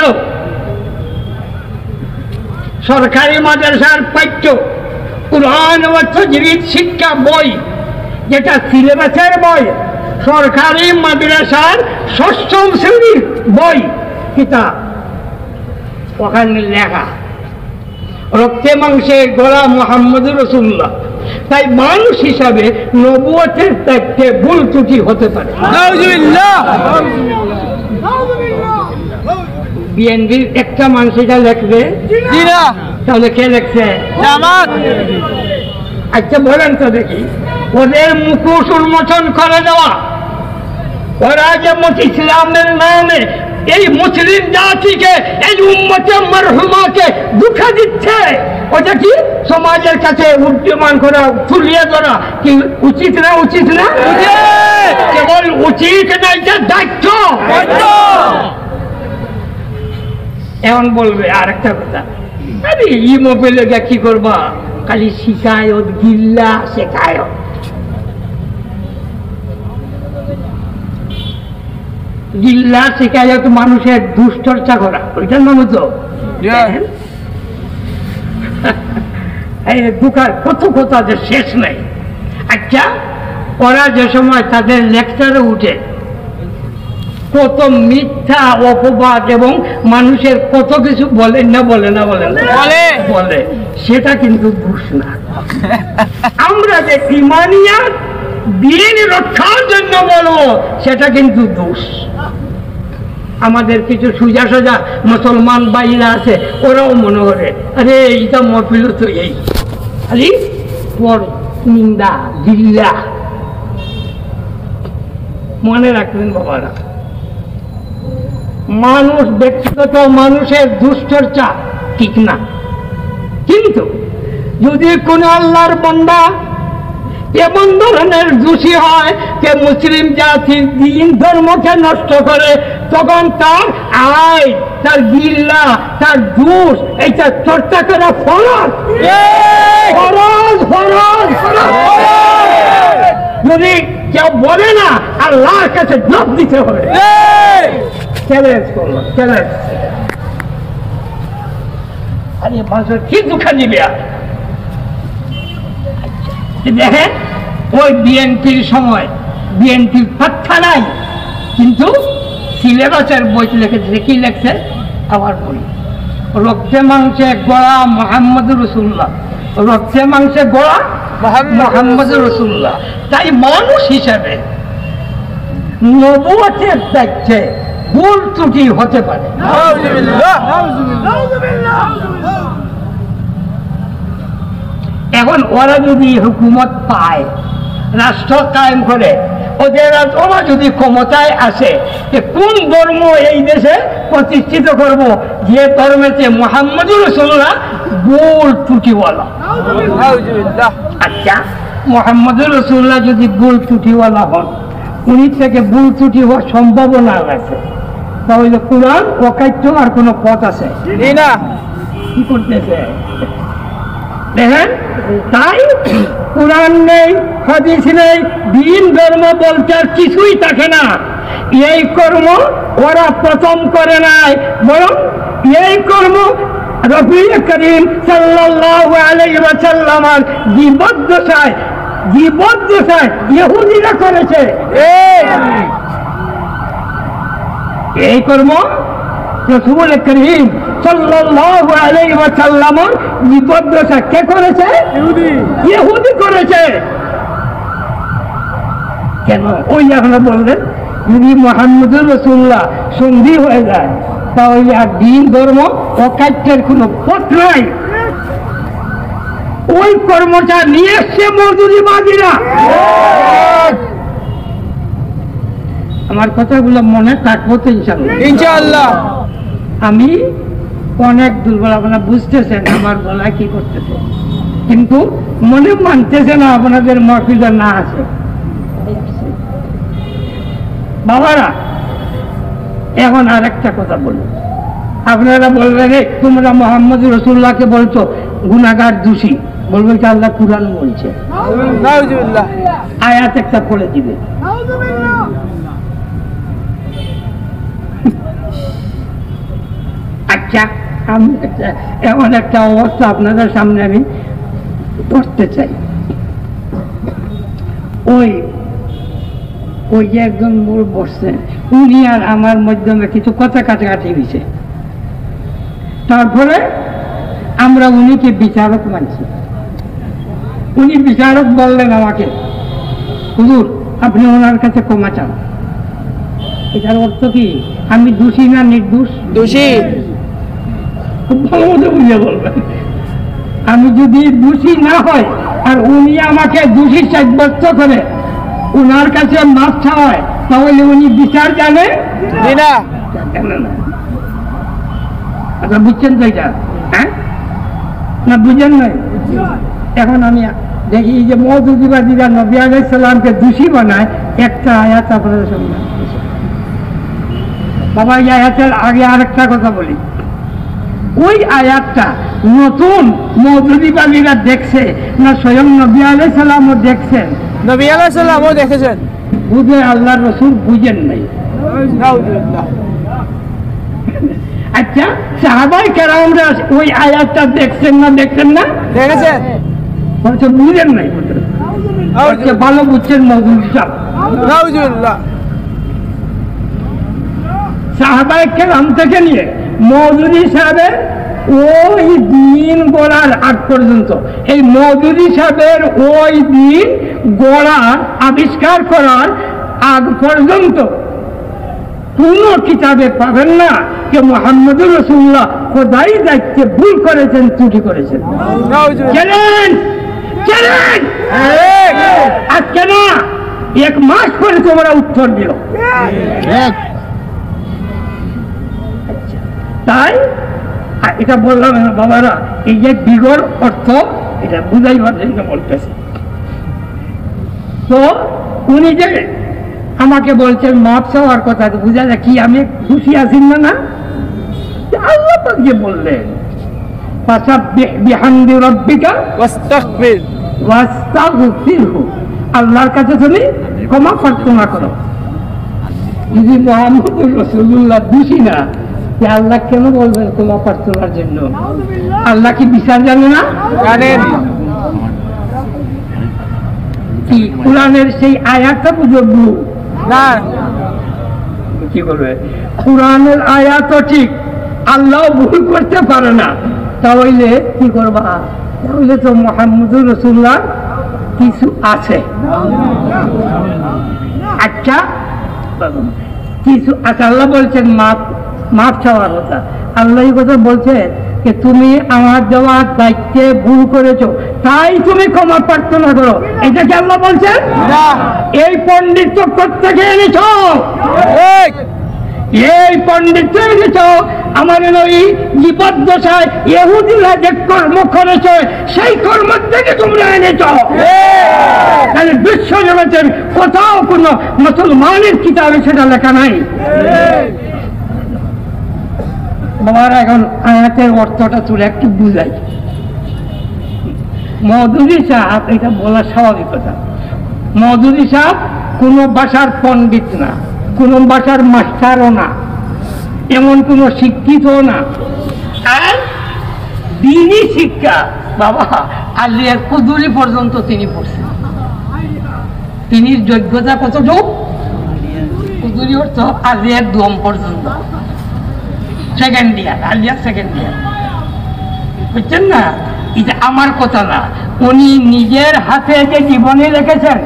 সরকারি মাদ্রাসার পাঠ্য কুরআন ও তাজবিদ শিক্ষা বই, যেটা সিলেবাসের বই, সরকারি মাদ্রাসার 6ম শ্রেণীর বই কিতাব, ওখানে লেখা রক্তে মাংসে গড়া মুহাম্মদুর রাসূলুল্লাহ। তাই মানুষ হিসাবে নবুয়তের ত্যাগে ভুল ত্রুটি হতে পারে। বিএনপির একটা মানুষ এটা লেখবে, তাহলে কে লেখছে? আচ্ছা বলেন তো দেখি, ওদের মুখোশ উন্মোচন করে দেওয়া, ওরা যেমন ইসলামের নামে এই মুসলিম জাতিকে, এই উম্মতে মারহুমাকে দুঃখা দিচ্ছে, ওটা কি সমাজের কাছে উদ্যমান করা, তুলিয়ে ধরা কি উচিত না? উচিত না? কেবল উচিত না, এটা দায়িত্ব। এখন বলবে আর একটা কথা, আরে ই মোবাইলে কি করবা, খালি শিকায়ত, গিল্লা শেখায়ত। গিল্লা শিকায়ত মানুষের দুশ্চর্চা করা, ওইটার নাম তো দুঃখার কত কথা যে শেষ নেই। আচ্ছা, ওরা যে সময় তাদের লেকচারে উঠে কত মিথ্যা অপবাদ এবং মানুষের কত কিছু বলেন না, বলে না, বলেন বলে, সেটা কিন্তু দোষ না। আমরা যে ইমানিয়াত দিন রক্ষার জন্য বলবো, সেটা কিন্তু দোষ। আমাদের কিছু সোজা সোজা মুসলমান ভাইরা আছে, ওরাও মনে করে আরে এইটা মফিল তো এই আরে পর নিন্দা গিল্লা। মনে রাখবেন বাবারা, মানুষ ব্যক্তিগত মানুষের দুশ্চর্চা ঠিক না, কিন্তু যদি কোন আল্লাহর বান্দা এমন ধরনের দোষী হয় যে মুসলিম জাতির দিন ধর্মকে নষ্ট করে, তখন তার আয়, তার গিল্লা, তার দোষ, এইটা চর্চা করা ফরজ। ফরজ ফরজ ফরজ। যদি কেউ বলে না, আল্লাহর কাছে জবাব দিতে হবে। চ্যালেঞ্জ করলো, চ্যালেঞ্জ। আরে মানুষের কি দুঃখ নিবে? দেখেন, ওই বিএনপির সময় বিএনপির পাত্তা নাই, কিন্তু সিলেবাসের বই লিখেছে, কি লেখছে আবার বলি, রক্তে মাংসে গড়া মুহাম্মদুর রাসূলুল্লাহ, রক্তে মাংসে গড়া মুহাম্মদুর রাসূলুল্লাহ। তাই মানুষ হিসেবে নবুয়তের দায়িত্বে ভুল ত্রুটি হতে পারে। এখন ওরা যদি হুকুমত পায়, রাষ্ট্র কায়েম করে, ওরা যদি ক্ষমতায় আসে, কোন ধর্ম এই দেশে প্রতিষ্ঠিত করব, যে ধর্মেতে মুহাম্মদুর রাসূলুল্লাহ ভুল ত্রুটিওয়ালা। আচ্ছা, মুহাম্মদুর রাসূলুল্লাহ যদি ভুল ত্রুটিওয়ালা হন, উনি থেকে ভুল ত্রুটি হওয়ার সম্ভাবনা আছে, তাহলে কোরআন অকাট্য আর কোনো পথ আছে না? কি করতেছে দেখেন, তাই কোরআন নেই, হাদিস নেই, দিন ধর্ম বলতে আর কিছুই থাকে না। এই কর্ম ওরা প্রথম করে নাই, বরং এই কর্ম রসূল করিম সাল্লাল্লাহু আলাইহি ওয়াসাল্লামের জীবদ্দশায় ইহুদিরা করেছে। এই কর্ম রসূল করিম সাল্লাল্লাহু আলাইহি ওয়াসাল্লামের জীবদ্দশায় কে করেছে? ইহুদি করেছে। কেন? ওই আপনারা বললেন, যদি মুহাম্মদুর রাসূলুল্লাহ সন্ধি হয়ে যায়, তাহলে আর দিন ধর্ম অকাট্যের কোনো পথ নাই। ওই কর্মটা নিয়ে এসছে মজুরিবাদীরা। আমার কথাগুলো মনে থাকবো তো ইনশাআল্লাহ। আমি অনেক দুর্বল, আপনারা বুঝতেছেন আমার গলা কি করতেছে, কিন্তু মনে মানতেছে না আপনাদের মাহফিলে না আছে। বাবারা, এখন আর একটা কথা বলি, আপনারা বলবেন তোমরা মুহাম্মদুর রাসূলুল্লাহকে বলছো গুনাহগার দোষী, বলবে কি আল্লাহ কুরআন বলছে? আয়াত একটা পড়ে দিবে। আচ্ছা, আমি এমন একটা অবস্থা আপনাদের সামনে আমি ধরতে চাই। ওই ওই যে একজন মূল বসছে, উনি আর আমার মাধ্যমে কিছু কথা কাটাকাটি হয়েছে, তারপরে আমরা উনিকে বিচারক মানছি। উনি বিচারক বললেন আমাকে, হুজুর আপনি ওনার কাছে ক্ষমা চান। এটার অর্থ কি? আমি দোষী না নির্দোষ? দোষী। খুব ভালো মতো বুঝে বলবেন। আমি যদি দোষী না হয় আর উনি আমাকে দোষী সাব্যস্ত করে ওনার কাছে মাপ চাওয়ায়, তাহলে উনি বিচার জানে না? জানে না। আচ্ছা বুঝছেন তো এটা? হ্যাঁ না বুঝেন নাই? এখন আমি দেখি যে মওদুদিবাদীরা নবী আলাইহিস সালামকে দোষী বানায়, একটা আয়াত আপনাদের সামনে। বাবা এই আয়াতের আগে আরেকটা কথা বলি। ওই আয়াতটা নতুন মওদুদিবাদীরা দেখছে না স্বয়ং নবী আলাইহিস সালামও দেখছেন? নবী আলাইহিস সালামও দেখেছেন। বুঝে আল্লাহর রাসূল বুঝেন নাই। আচ্ছা সাহাবায়ে কেরামরা ওই আয়াতটা দেখছেন না দেখছেন না? দেখেছেন। বলছে বুঝেন নাই। বলছে ভালো বুঝছেন মওদুদি সাহেব। নাউজুবিল্লাহ। সাহাবায়ে কেরাম থেকে নিয়ে মওদুদি সাহেবের ওই দিন গড়ার আগ পর্যন্ত, এই মওদুদি সাহেবের ওই দিন গড়ার আবিষ্কার করার আগ পর্যন্ত কোন কিতাবে পাবেন না যে মুহাম্মদুর রাসূলুল্লাহ খোদাই দায়িত্বে ভুল করেছেন, ত্রুটি করেছেন। Challenge challenge. আজকে না 1 মাস পরে তোমরা উত্তর দিও। তাই এটা বললাম না বাবারা, এই যে বিগড় অর্থ এটা বুঝাইবার জন্য বলতেছে। তো উনি যে আমাকে বলছেন মাপ চাওয়ার কথা, বুঝা যায় কি আমি খুশি আছি না? না, আল্লাহ পাক যে বললেন ফাসাব্বিহ বিহামদি রাব্বিকা ওয়াস্তাগফির ওয়াস্তাগফিরহু, আল্লাহর কাছে তুমি ক্ষমা প্রার্থনা করো। যদি মুহাম্মদুর রাসূলুল্লাহ দোষী না, যে আল্লাহ কেন বলবেন ক্ষমা প্রার্থনার জন্য? আল্লাহ কি বিচার জানে না? জানেন। কি কোরআনের সেই আয়াতটা বুঝবো না? কি করবে? কোরআনের আয়াত ঠিক, আল্লাহ ভুল করতে পারে না, তাহলে কি করবা? তাহলে তো মুহাম্মদুর রাসূলুল্লাহ কিছু আছে। আচ্ছা কিছু আচ্ছা, আল্লাহ বলছেন মাপ চাওয়ার কথা। আল্লাহ এই কথা বলছে যে তুমি আমার দেওয়ার দায়িত্বে ভুল করেছো, তাই তুমি ক্ষমা প্রার্থনা করো। এটা কি আল্লাহ বলছেন? এই পণ্ডিত প্রত্যেকে এনেছ, এই পণ্ডিত এনেছ আমার ওই বিপদশায় ইহুদিরা যে কর্ম করেছ সেই কর্ম থেকে তোমরা এনেছ। তাহলে বিশ্ব জগতের কোথাও কোনো মুসলমানের কিতাবে সেটা লেখা নাই। বাবারা এখন আয়াতের অর্থটা তুলে একটু বুঝাই। মওদুদি সাহেব, এটা বলা স্বাভাবিক কথা, মওদুদি সাহেব কোনো ভাষার পণ্ডিত না, কোনো ভাষার মাস্টারও না, এমন কোনো শিক্ষিত না। আর দিনই শিক্ষা বাবা আলিয়ার কুদুরি পর্যন্ত তিনি পড়ছেন। তিনি যোগ্যতা কতটুকু? কুদুরি অর্থ আলিয়ার দম পর্যন্ত, সেকেন্ড ইয়ার, আলিয়ার সেকেন্ড ইয়ার। বুঝছেন না? এটা আমার কথা না, উনি নিজের হাতে যে জীবনী লিখেছেন,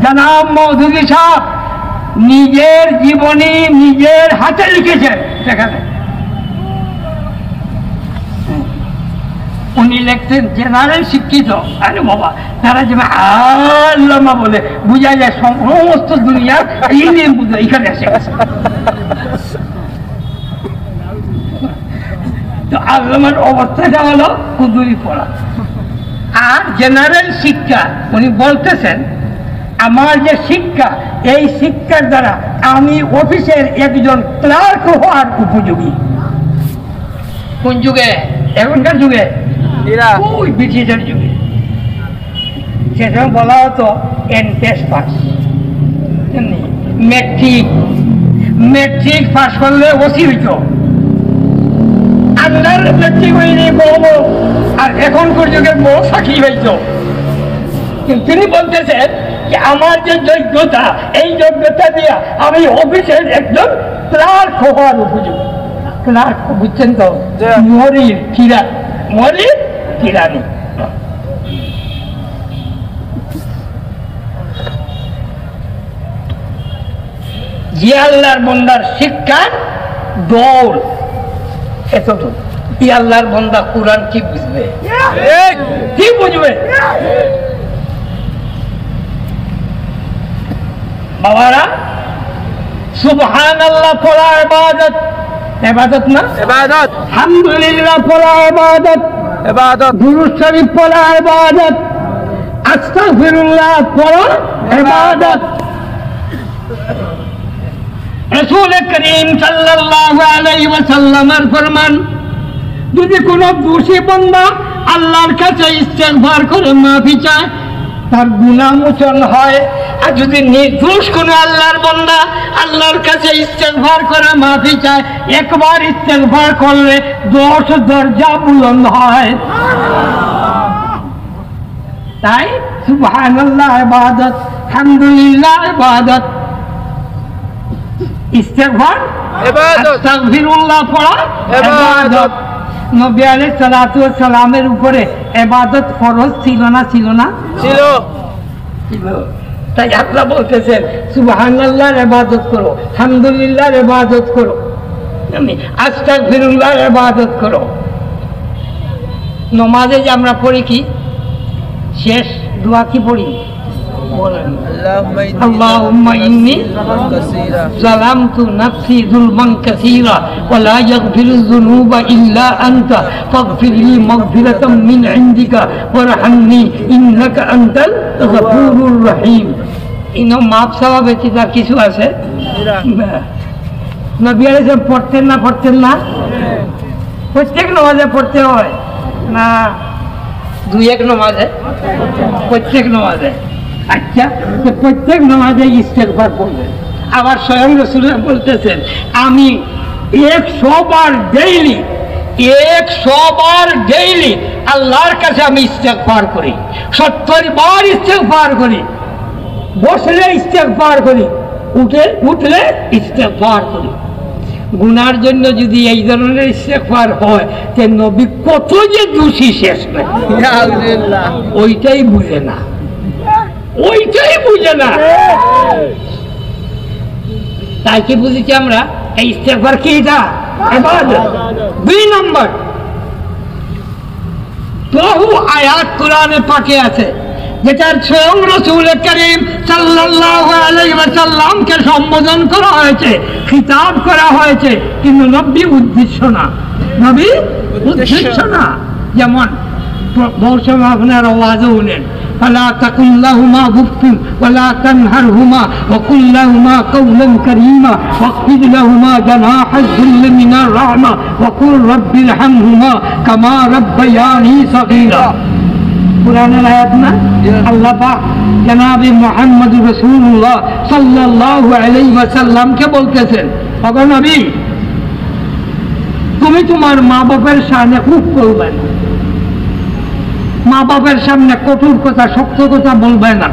জনাব মওদুদি সাহেব নিজের জীবনী নিজের হাতে লিখেছেন। সেখানে উনি লিখতেন জেনারেল শিক্ষিত। আরে বাবা, তারা যে আল্লামা বলে বুঝা যায় সমস্ত দুনিয়ার এই নিয়ে বুঝে এখানে এসে গেছে। তো আল্লামার অবস্থাটা হলো কুদুরি পড়া আর জেনারেল শিক্ষা। উনি বলতেছেন আমার যে শিক্ষা, এই শিক্ষার দ্বারা আমি অফিসের একজন ক্লার্ক হওয়ার উপযোগী। কোন যুগে? এখনকার যুগে, ওই ব্রিটিশের যুগে। সেটা বলা হতো এনটেস পাস, মেট্রিক পাস করলে ওসি হইত। আর ঠান্ডার ব্যক্তি হইনি বউ আর এখনকার যুগের বউ সাক্ষী হইছ। তিনি বলতেছেন যে আমার যে যোগ্যতা, এই যোগ্যতা দিয়ে আমি অফিসের একজন ক্লার্ক হওয়ার উপযোগী। ক্লার্ক বুঝছেন তো, মরির কিরানি। যে আল্লাহর বন্দার শিক্ষার দৌড় এতটুকু। ই আল্লাহর বন্দা কোরআন কি বুঝবে, কি বুঝবে? বাবারা, সুবহানাল্লাহ পড়া ইবাদত, ইবাদত না? ইবাদত। আলহামদুলিল্লাহ পড়া ইবাদত, ইবাদত। দুরূদ শরীফ পড়া ইবাদত, আস্তাগফিরুল্লাহ পড়া ইবাদত। রাসূল করিম সাল্লাল্লাহু আলাইহি ওয়াসাল্লামের ফরমান, যদি কোনো দোষী বান্দা আল্লাহর কাছে ইস্তেগফার করে মাফি চায়, তার গুনাহ মোচন হয়। আর যদি নির্দোষ কোনো আল্লাহর বান্দা আল্লাহর কাছে ইস্তেগফার করে মাফি চায়, একবার ইস্তেগফার করলে 10 দরজা বুলন্দ হয়। তাই সুবহানাল্লাহ ইবাদত, আলহামদুলিল্লাহ ইবাদত, ইস্তেগফার ইবাদত, আস্তাগফিরুল্লাহ পড়া ইবাদত। নবী আলাইহিস সালাতু ওয়াস সালামের উপরে ইবাদত ফরজ ছিল না? ছিল না? ছিল। তাই আল্লাহ বলতেছেন সুবহানাল্লাহর ইবাদত করো, আলহামদুলিল্লাহর ইবাদত করো, আস্তাগফিরুল্লাহর ইবাদত করো। নমাজে যে আমরা পড়ি কি শেষ দোয়া কি পড়ি? বলেন, আল্লাহুম্মা ইন্নী যালামতু নাফসি যুলমান কাসীরা ওয়া লা ইয়াগফিরুয যুনুবা ইল্লা আনতা ফাগফিরলি মাগফিরাতাম মিন ইনদিকা ওয়ারহামনি ইন্নাকা আনতাল গফুরুর রহিম। ইনো মাপ চাওয়া ব্যতীত আর কিছু আছে? নবী আলাইহিস সালাম পড়তেন না? পড়তেন না? প্রত্যেক নামাজে পড়তে হয় না? 2-1 নামাজে? প্রত্যেক নামাজে। আচ্ছা, প্রত্যেক নামাজে ইস্তেগফার পড়বেন। আবার স্বয়ং রাসূলুল্লাহ বলতেছেন, আমি 100 বার ডেইলি আল্লাহর কাছে আমি ইস্তেগফার করি, 70 বার ইস্তেগফার করি, বসলে ইস্তেগফার করি, উঠলে ইস্তেগফার করি। গুনার জন্য যদি এই ধরনের ইস্তেগফার হয়, যে নবী কত যে দোষী শেষ নাই, ওইটাই বুঝে না। তাই কি বুঝেছি আমরা এই ইস্তেগফার কি? এটা ইবাদত। 2 নম্বর, বহু আয়াত কোরআনে পাকে আছে যেটার স্বয়ং রাসূল করিম সাল্লাল্লাহু আলাইহি ওয়াসাল্লামকে সম্বোধন করা হয়েছে, খিতাব করা হয়েছে, কিন্তু নবী উদ্দেশ্য না। নবী উদ্দেশ্য না। যেমন মৌসুম আপনার আওয়াজও উনেন, فلا تقل لهما أف ولا تنهرهما وقل لهما قولا كريما واخفض لهما جناح الذل من الرحمة وقل رب ارحمهما كما ربياني صغيرا। কুরআনের আয়াত না? আল্লাহ পাক জনাবে মুহাম্মদ রাসূলুল্লাহ সাল্লাল্লাহু আলাইহি ওয়াসাল্লামকে বলতেছেন, ওগো নবী, তুমি তোমার মা বাবার সামনে খুব বলবে না, মা বাবার সামনে কঠোর কথা, শক্ত কথা বলবে না,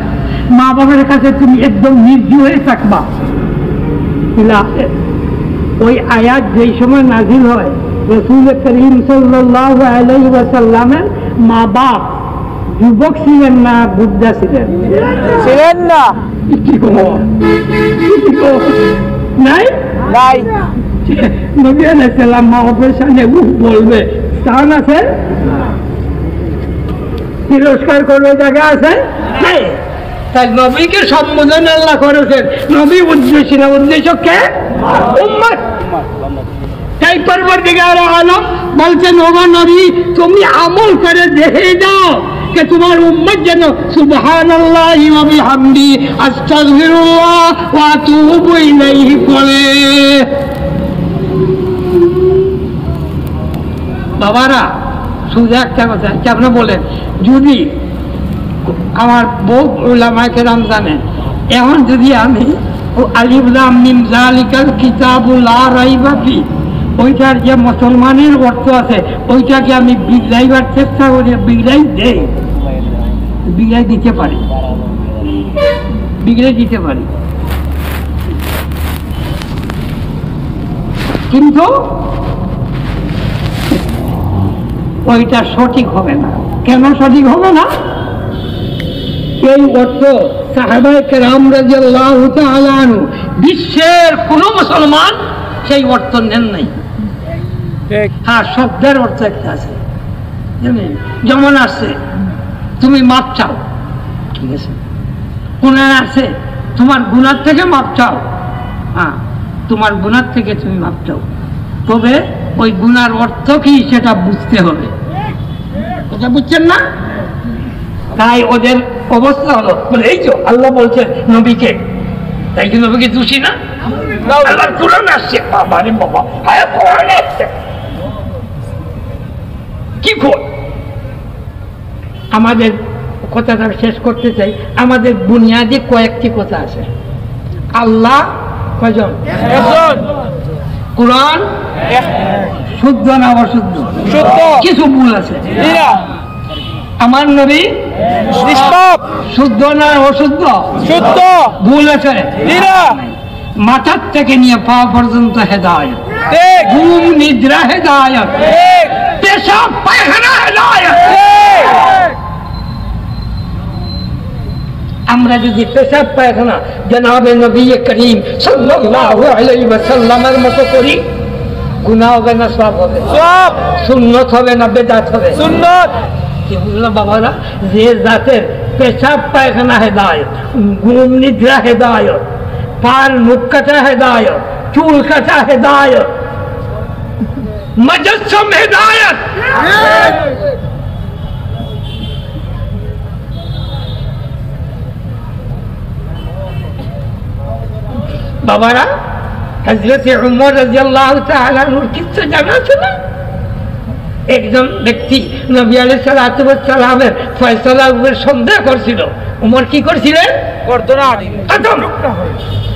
মা বাবার কাছে তুমি একদম নির্জীব হয়ে থাকবা। ওই আয়াত যেই সময় নাজিল হয়, রাসূল করিম সাল্লাল্লাহু আলাইহি ওয়াসাল্লামের মা বাপ যুবক ছিলেন না, বুদ্ধা ছিলেন? ছিলেন না। নাই নাই। নবী আলাইহিস সালাম মা বাবার সামনে বলবে, স্থান আছে? তিরস্কার করবে জায়গা আছে? তাই নবীকে সম্বোধন আল্লাহ করেছেন, নবী উদ্দেশ্য না, উদ্দেশ্য কে? উম্মত। তাই পরবর্তীকার আলম বলছেন, ওগো নবী, তুমি আমল করে দেখে যাও যে তোমার উম্মত যেন সুবহানাল্লাহি ওয়া বিহামদি আস্তাগফিরুল্লাহ ওয়া আতুবু ইলাইহি বলে। বাবারা, শুধু একটা কথা, আপনি বলেন, যদি আমার বহু উলামায়ে কেরাম জানেন, এখন যদি আমি আলিফ লাম মিম যালিকাল কিতাবু লা রাইবা ফি ওইটার যে মুসলমানের অর্থ আছে ওইটাকে আমি বিগড়াইবার চেষ্টা করি, বিগড়াই দেই, বিগড়াই দিতে পারি, বিগড়ে দিতে পারি, কিন্তু ওইটা সঠিক হবে না। কেন সঠিক হবে না? এই অর্থ সাহাবায়ে কেরাম রাদিয়াল্লাহু তাআলা আনহু বিশ্বের কোন মুসলমান সেই অর্থ নেন নাই। হ্যাঁ, শব্দের অর্থ একটা আছে, যেমন আছে তুমি মাপ চাও, ঠিক আছে, কোরআনে আছে তোমার গুনাহ থেকে মাপ চাও, হ্যাঁ তোমার গুনাহ থেকে তুমি মাপ চাও, তবে ওই গুনার অর্থ কি সেটা বুঝতে হবে, এটা বুঝছেন না? তাই ওদের অবস্থা হলো বলে এই তো আল্লাহ বলছেন নবীকে, তাই কি নবীকে দোষী না? আল্লাহর কোরআন আসছে, বাবা রে বাবা, হ্যাঁ কোরআন আসছে, কি খোঁজ? আমাদের কথাটা শেষ করতে চাই, আমাদের বুনিয়াদি কয়েকটি কথা আছে। আল্লাহ কয়জন? কোরআন শুদ্ধ না অশুদ্ধ? কিছু ভুল আছে। আমার নবী শুদ্ধ না অশুদ্ধ? শুদ্ধ। ভুল আছে? মাথার থেকে নিয়ে পা পর্যন্ত হেদায়েত, ঘুম নিদ্রা হেদায়েত, পেশাব পায়খানা হেদায়েত। আমরা যদি পেশাব পায়খানা জনাবে নবী করিম সাল্লাল্লাহু আলাইহি ওয়াসাল্লামের মতো করি, গুনাহ হবে না সওয়াব হবে? সওয়াব। সুন্নাত হবে না বিদআত হবে? সুন্নাত। কি বুঝলো বাবারা? যে জাতের পেশাব পায়খানা হেদায়েত, ঘুম নিদ্রা হেদায়েত, পার মুখ কাটা হেদায়েত, চুল কাটা হেদায়েত, মুজাসসাম হেদায়েত, বাবারা হযরত উমর রাদিয়াল্লাহু তাআলা আনহুর কিচ্ছা জানা আছে না? একজন ব্যক্তি নবী আলাইহিস সালাতু ওয়াস সালামের ফয়সালার উপর সন্দেহ করছিল। উমর কি করছিলেন?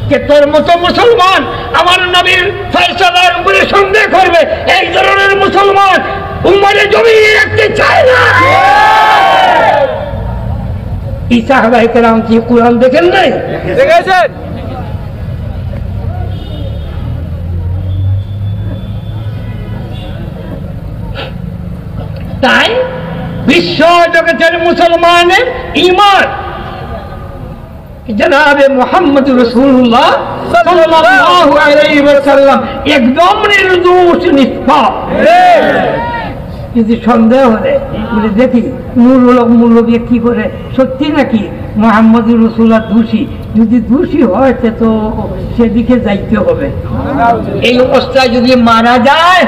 কে তোর মতো মুসলমান আমার নবীর ফয়সালার উপরে সন্দেহ করবে, এই ধরনের মুসলমান উম্মতে জমিনে রাখতে চায় না। এই সাহাবায়ে কেরাম কি কুরআন দেখেন নাই? দেখেছেন। তাই বিশ্ব জগতের মুসলমানের ঈমান জনাবে মুহাম্মদ রাসূলুল্লাহ সাল্লাল্লাহু আলাইহি ওয়াসাল্লাম একদম নির্দোষ নিষ্পাপ। যদি সন্দেহ হয় বলে দেখি মূল্যবী কি করে, সত্যি নাকি মুহাম্মদ রাসূলুল্লাহ দোষী? যদি দোষী হয় তো সেদিকে যাইতে হবে। এই অবস্থায় যদি মারা যায়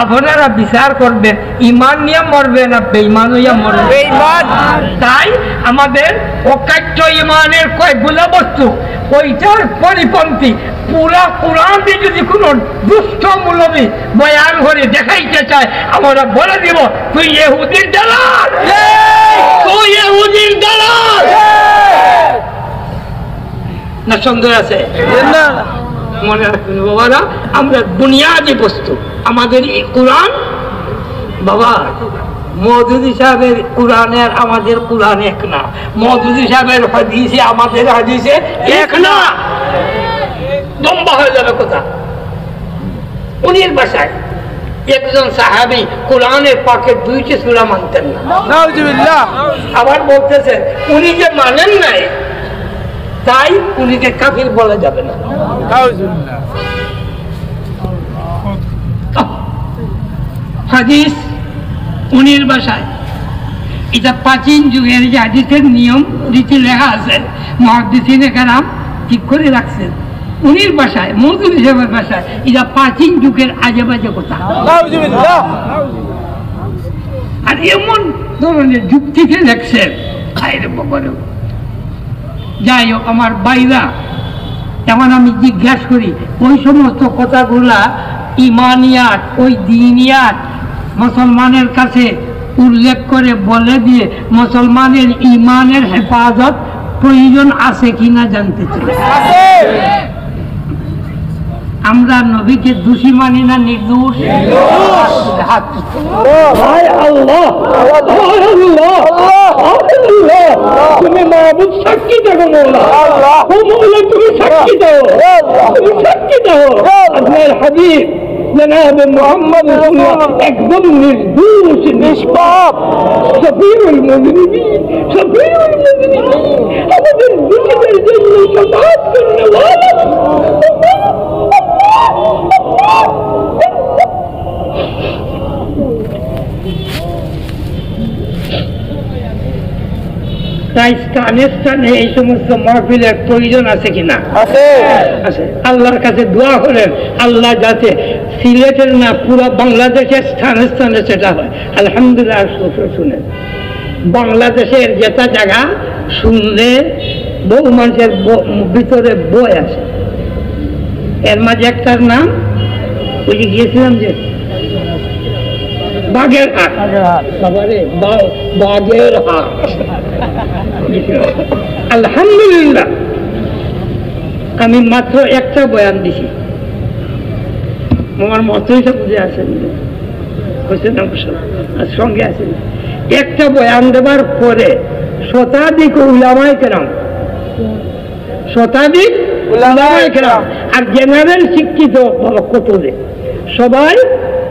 আপনারা বিচার করবেন ঈমান নিয়ে মরবে না বেঈমান হইয়া মরবে। তাই আমাদের অকাট্য ঈমানের কয়েকগুলো বস্তু, ওইটার পরিপন্থী পুরা কোরআন দিয়ে যদি কোন দুষ্ট মৌলবী বয়ান করে দেখাইতে চায়, আমরা বলে দিব তুই ইহুদির দালাল, তুই ইহুদির দালাল। না সন্দেহ আছে? মনে রাখবেন বাবারা, আমরা বুনিয়াদি বস্তু আমাদের এই কোরআন, বাবা মওদুদী সাহেবের কোরআনের আমাদের কোরআন এক না, মওদুদী সাহেবের হাদিসে আমাদের হাদিসে এক না, লম্বা হয়ে যাবে কথা। উনির ভাষায় একজন সাহাবী কোরআনের পাকের 2টি সূরা মানতেন না, নাউজুবিল্লাহ। আবার বলতেছেন উনি যে মানেন নাই তাই উনিকে কাফির বলা যাবে না, নাউজুবিল্লাহ। হাদিস উনির ভাষায়, এটা প্রাচীন যুগের যে হাদিসের নিয়ম রীতি লেখা আছে, মুহাদ্দিসিনে কেরাম ঠিক করে রাখছেন। উনির ভাষায়, মওদুদী সাহেবের ভাষায়, এটা প্রাচীন যুগের আজে বাজে কথা। আর এমন ধরনের যুক্তিকে লেখছেন, যাই হোক আমার বাইরা, এখন আমি জিজ্ঞাসা করি ওই সমস্ত কথাগুলা ইমানিয়াত, ওই দিনিয়াত মুসলমানের কাছে উল্লেখ করে বলে দিয়ে মুসলমানের ইমানের হেফাজত প্রয়োজন আছে কিনা জানতে চাই। আমরা নবীকে দোষী মানি না নির্দোষ? হাত হায় আল্লাহ, হায় আল্লাহ, আল্লাহ, তুমি মাহবুব সাক্ষী দাও মওলা, ও মওলা তুমি সাক্ষী দাও, তুমি সাক্ষী দাও আপনার হাবিব জনাব মুহাম্মদ রাসূলুল্লাহ একদম নির্দোষ নিষ্পাপ, শফিউল মুজরিমিন, শফিউল মুজরিমিন, আমাদের দোষীদের জন্য শাফাআত করনেওয়ালা। তাই স্থানে স্থানে এই সমস্ত মাহফিলের প্রয়োজন আছে কিনা? আছে। আল্লাহর কাছে দোয়া করেন আল্লাহ যাতে সিলেটের না পুরো বাংলাদেশের স্থানে স্থানে সেটা হয়। আলহামদুলিল্লাহ। শুনেন, বাংলাদেশের যেটা জায়গা শুনলে বহু মানুষের ভিতরে বই আছে। এর মাঝে একটার নাম বুঝে গিয়েছিলাম যে বাগেরহাট। বাগেরহাট। আলহামদুলিল্লাহ আমি মাত্র একটা বয়ান দিছি, আমার মতই তো বুঝে আসেন সঙ্গে আছেন। একটা বয়ান দেবার পরে শতাধিক উলামায়ে কেরাম, শতাধিক উলামায়ে কেরাম আর জেনারেল শিক্ষিত কত যে সবাই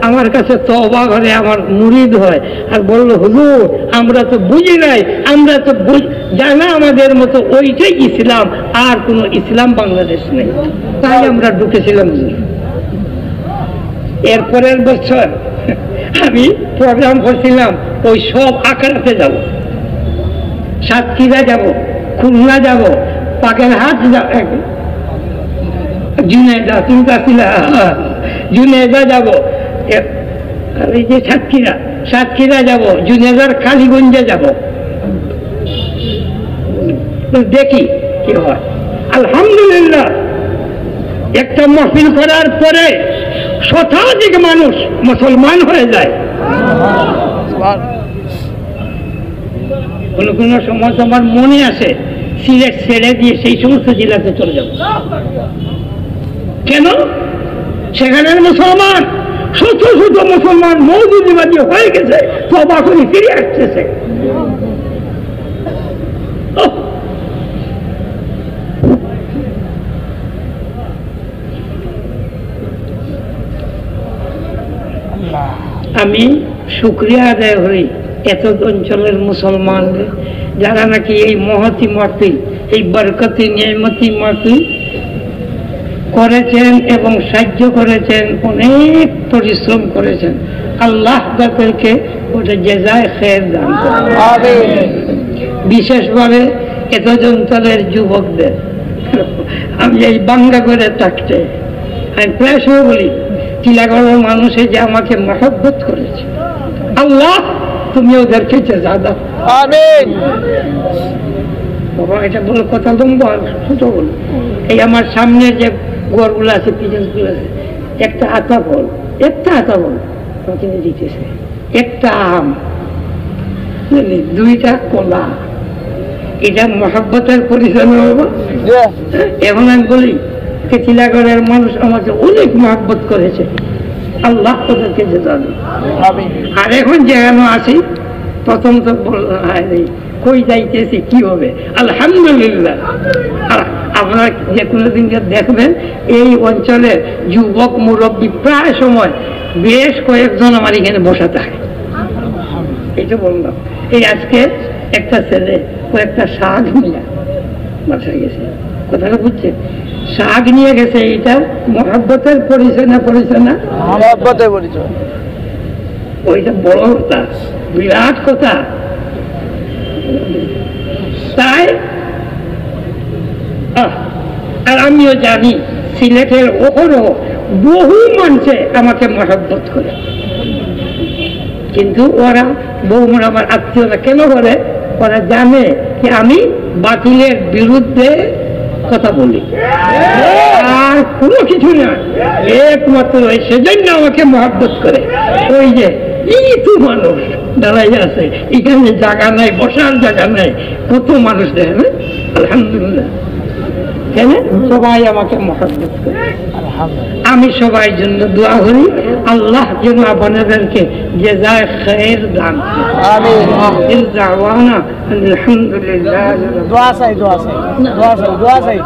আমার কাছে তওবা করে আমার মুরিদ হয় আর বলল হুজুর আমরা তো বুঝি নাই, আমরা তো জানা আমাদের মতো ওইটাই ইসলাম, আর কোনো ইসলাম বাংলাদেশ নেই, তাই আমরা ঢুকেছিলাম। এরপরের বছর আমি প্রোগ্রাম করছিলাম ওই সব আখড়াতে যাব, সাতক্ষীরা যাব, খুলনা যাব, বাগেরহাট যাব, জুনেদা তুমি কাছিলা, জুনেদা যাব, এই যে সাতক্ষীরা যাব, জুনেদার কালীগঞ্জে যাব, দেখি কি হয়। আলহামদুলিল্লাহ একটা মাহফিল করার পরে শতাধিক মানুষ মুসলমান হয়ে যায়। কোন কোন সময় আমার মনে আসে সিলেট ছেড়ে দিয়ে সেই সমস্ত জেলাতে চলে যাব। কেন? সেখানের মুসলমান শত শত মুসলমান মওদুদিবাদী হয়ে গেছে, তওবা করে ফিরে আসতেছে। আমি শুকরিয়া আদায় করি এত অঞ্চলের মুসলমান যারা নাকি এই মহতি মাহফিল, এই বরকতি নিয়ামতি মাহফিল করেছেন এবং সাহায্য করেছেন, অনেক পরিশ্রম করেছেন। আল্লাহ তাদেরকে ওটা জাযায়ে খের দান করুন। বিশেষভাবে এত অঞ্চলের যুবকদের আমি এই বাংলা করে থাকতে আমি প্রায় সময় বলি টিলাগড়ের মানুষে যে আমাকে মহব্বত করেছে, আল্লাহ তুমি ওদেরকে জাযা দাও। আমিন। বাবা এটা বলে কথা লম্বা ছোট বল। এই আমার সামনে যে গোয়ারগুলো আছে, পিছনগুলো আছে, একটা আতা বল আমাকে দিতেছে, একটা আম, দুইটা কলা, এটা মহব্বতের পরিচয় বাবা। এখন আমি বলি টিলাগড়ের মানুষ আমাকে অনেক মহব্বত করেছে, আল্লাহ তাদেরকে জাযা দাও। আর এখন যেখানে আছি প্রথম তো কই যাইতেছি কি হবে, আলহামদুলিল্লাহ। আপনারা যে কোনো দিন দেখবেন এই অঞ্চলের যুবক মুরব্বী প্রায় সময় বেশ কয়েকজন আমার এখানে বসা থাকে। এটা বললাম। এই আজকে একটা ছেলে কয়েকটা শাক নিয়ে বাসায় গেছে, কথাটা বুঝছে, শাক নিয়ে গেছে, এটা মহব্বতের পরিচয় না? পরিচয় না? মহব্বতের পরিচয়। ওইটা বড় কথা, বিরাট কথা। তাই আর আমিও জানি সিলেটের ওপরও বহু মানুষে আমাকে মহব্বত করে, কিন্তু ওরা বহু আমার আত্মীয়রা কেন করে? ওরা জানে যে আমি বাতিলের বিরুদ্ধে কথা বলি, আর কোনো কিছু না, একমাত্র সেজন্য আমাকে মহব্বত করে। ওই যে কিছু মানুষ দাঁড়াই আছে, এখানে জায়গা নাই, বসার জায়গা নাই, কত মানুষ দেখে না? আলহামদুলিল্লাহ। কেন সবাই আমাকে মহব্বত করে। আমি সবাই জন্য দোয়া করি আল্লাহ যেন আপনাদেরকে জাযায়ে খায়ের দান করেন। আমিন। আখির দাওয়ানা আলহামদুলিল্লাহ। দোয়া চাই দোয়া চাই দোয়া চাই দোয়া চাই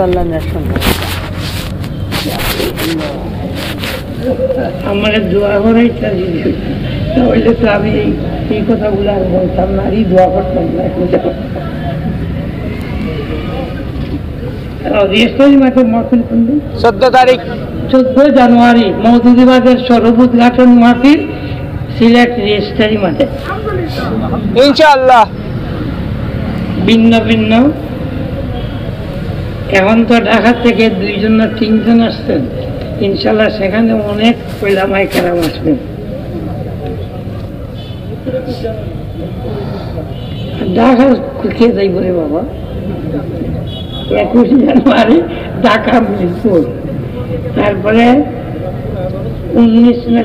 আল্লাহ নেশন আমার দোয়া করাই চাই, তাহলে তো আমি এই কথাগুলো আর বলতাম না, এই দোয়া করতাম না। মাঠে মাহফিল করলেন 14 তারিখ 14 জানুয়ারি মওদুদিবাদের সরব উদ্ঘাটন মাহফিল সিলেট রেজিস্ট্রারি মাঠে ইনশাআল্লাহ। ভিন্ন ভিন্ন, এখন তো ঢাকা থেকে 2 না 3 জন আসছেন, ইনশাল্লাহ সেখানে অনেক ওলামায়ে কেরাম আসবেন। ঢাকা কে যাইব রে বাবা? 21 জানুয়ারি ঢাকা মিরপুর, তারপরে 19 না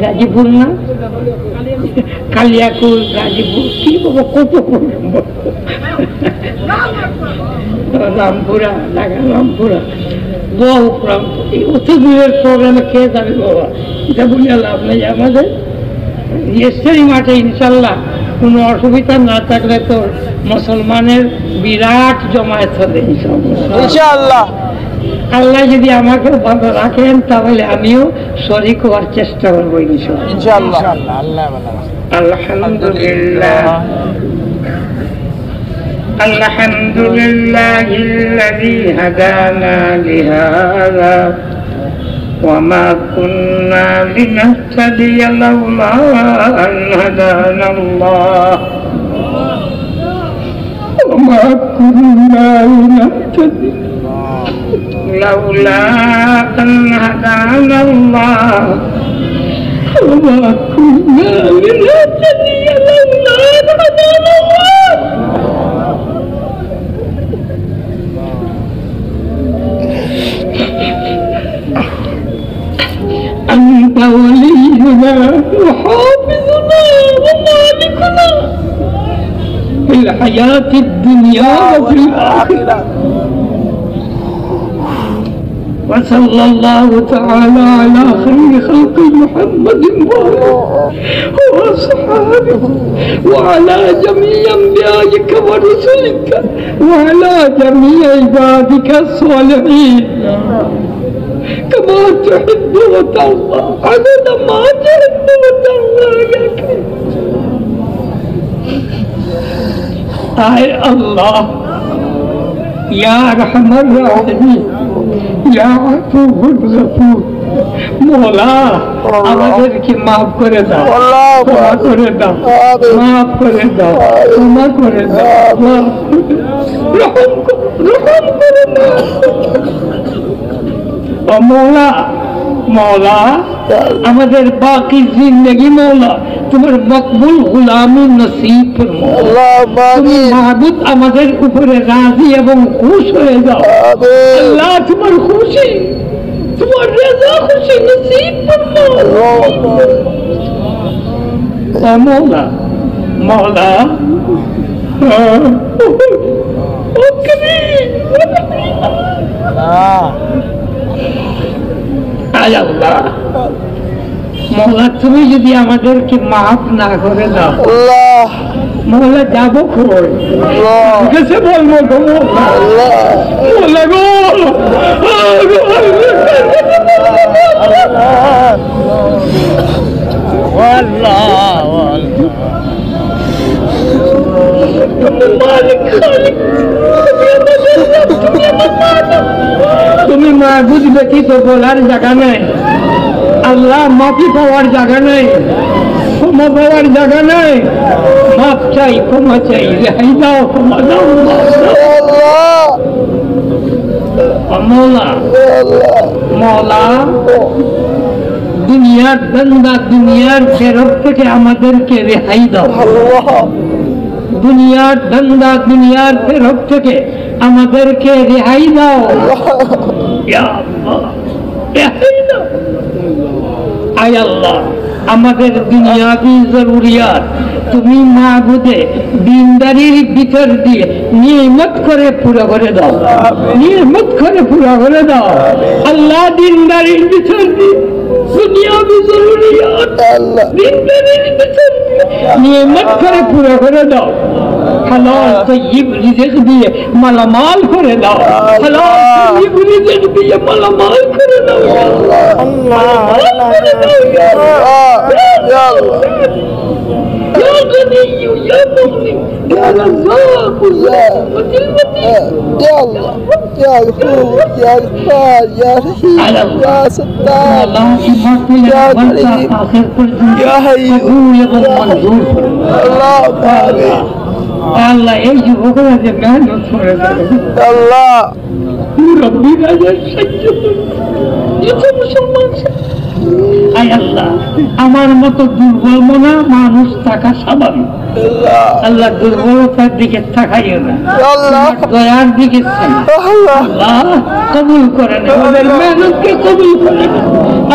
গাজীপুর না কালিয়াকুর গাজীপুর কি বাবা কত রামপুরা ঢাকা রামপুরা বহু অত দূরের প্রোগ্রামে খেয়ে যাবে বাবা, এটা বুঝে লাভ নেই। আমাদের রেজিস্ট্রারি মাঠে ইনশাল্লাহ কোনো অসুবিধা না থাকলে তো মুসলমানের বিরাট জমায়েত হবে ইনশাআল্লাহ। আল্লাহ যদি আমাকে ভালো রাখেন তাহলে আমিও শরীক হওয়ার চেষ্টা করবো ইনশাআল্লাহ। আলহামদুলিল্লাহ আলহামদুলিল্লাহিল্লাযী হাদানা লিহাযা ওয়া মা কুন্না লিনাহতাদিয়া লাওলা আন হাদানাল্লাহ ওয়া মা কুন্না লিনাহতাদিয়া لولا أن هدانا الله وما كنا لنهتدي لولا أن هدانا الله. أنت ولينا وحافظنا ومالكنا في الحياة الدنيا وفي الآخرة. وصلى الله تعالى على خير خلق محمد وأصحابه وعلى جميع أنبيائك ورسلك وعلى جميع عبادك الصالحين كما تحب وترضى عدد ما تحب وترضى يا كريم. آي الله يا أرحم الراحمين يا عفو غفور مولا আমাদেরকে মাফ করে দাও, ক্ষমা করে দাও, মাফ করে দাও, ক্ষমা করে দাও, রহম করে দাও। ও মৌলা মৌলা আমাদের বাকি জিন্দগি মৌলা তোমার মকবুল গুলামি নসিব ফরমাও। মাহবুব আমাদের উপরে রাজি এবং খুশ হয়ে যাও আল্লাহ, তোমার খুশি তোমার রাজা খুশি নসিব ফরমাও। ও মৌলা মৌলা ও করিম আয় আল্লাহ মৌলা তুমি যদি আমাদেরকে মাফ না করে দাও মৌলা যাবো কই? কেসে বলবো গো মৌলা গো তুমি মাহবুব ব্যতীত বলার জায়গা নেই আল্লাহ, মাফি পাওয়ার জায়গা নেই, ক্ষমা পাওয়ার জায়গা নেই। মাফ চাই, ক্ষমা চাই, রেহাই দাও, ক্ষমা দাও মৌলা। মৌলা দুনিয়ার বান্দা দুনিয়ার ফেরত থেকে আমাদেরকে রেহাই দাও। দুনিয়ার বান্দা দুনিয়ার ফেরত থেকে আমাদেরকে রেহাই দাও। ইয়া আল্লাহ রেহাই দাও। আয় আল্লাহ আমাদের দুনিয়াবি জরুরিয়াত তুমি মাবুদে দিনদারির ভিতর দিয়ে নিয়মত করে পুরো করে দাও, নিয়মত করে পুরো করে দাও আল্লাহ। দিনদারির ভিতর দিয়ে দুনিয়াবি জরুরিয়াত দিনদারির ভিতর দিয়ে নিয়মত করে পুরো করে দাও। হালাল তৈয়ব রিজিক দিয়ে মালামাল করে দাও, হালাল তৈয়ব রিজিক দিয়ে মালামাল করে দাও আল্লাহ। يا غني يا مغني يا رزاق يا يا الله يا غفور يا غفار يا رحيم يا ستار يا كريم يا حي الله آمين আল্লাহ এই যুবকরা যে মেহনত করে আল্লাহ রব্বি রাজার সাহায্য মুসলমান আয় আল্লাহ। আমার মতো দুর্বল মনা মানুষ থাকা স্বাভাবিক আল্লাহ, দুর্বলতার দিকে তাকাইও না, দয়ার দিকে আল্লাহ কবুল করে না, ওদের মেহনতকে কবুল করে না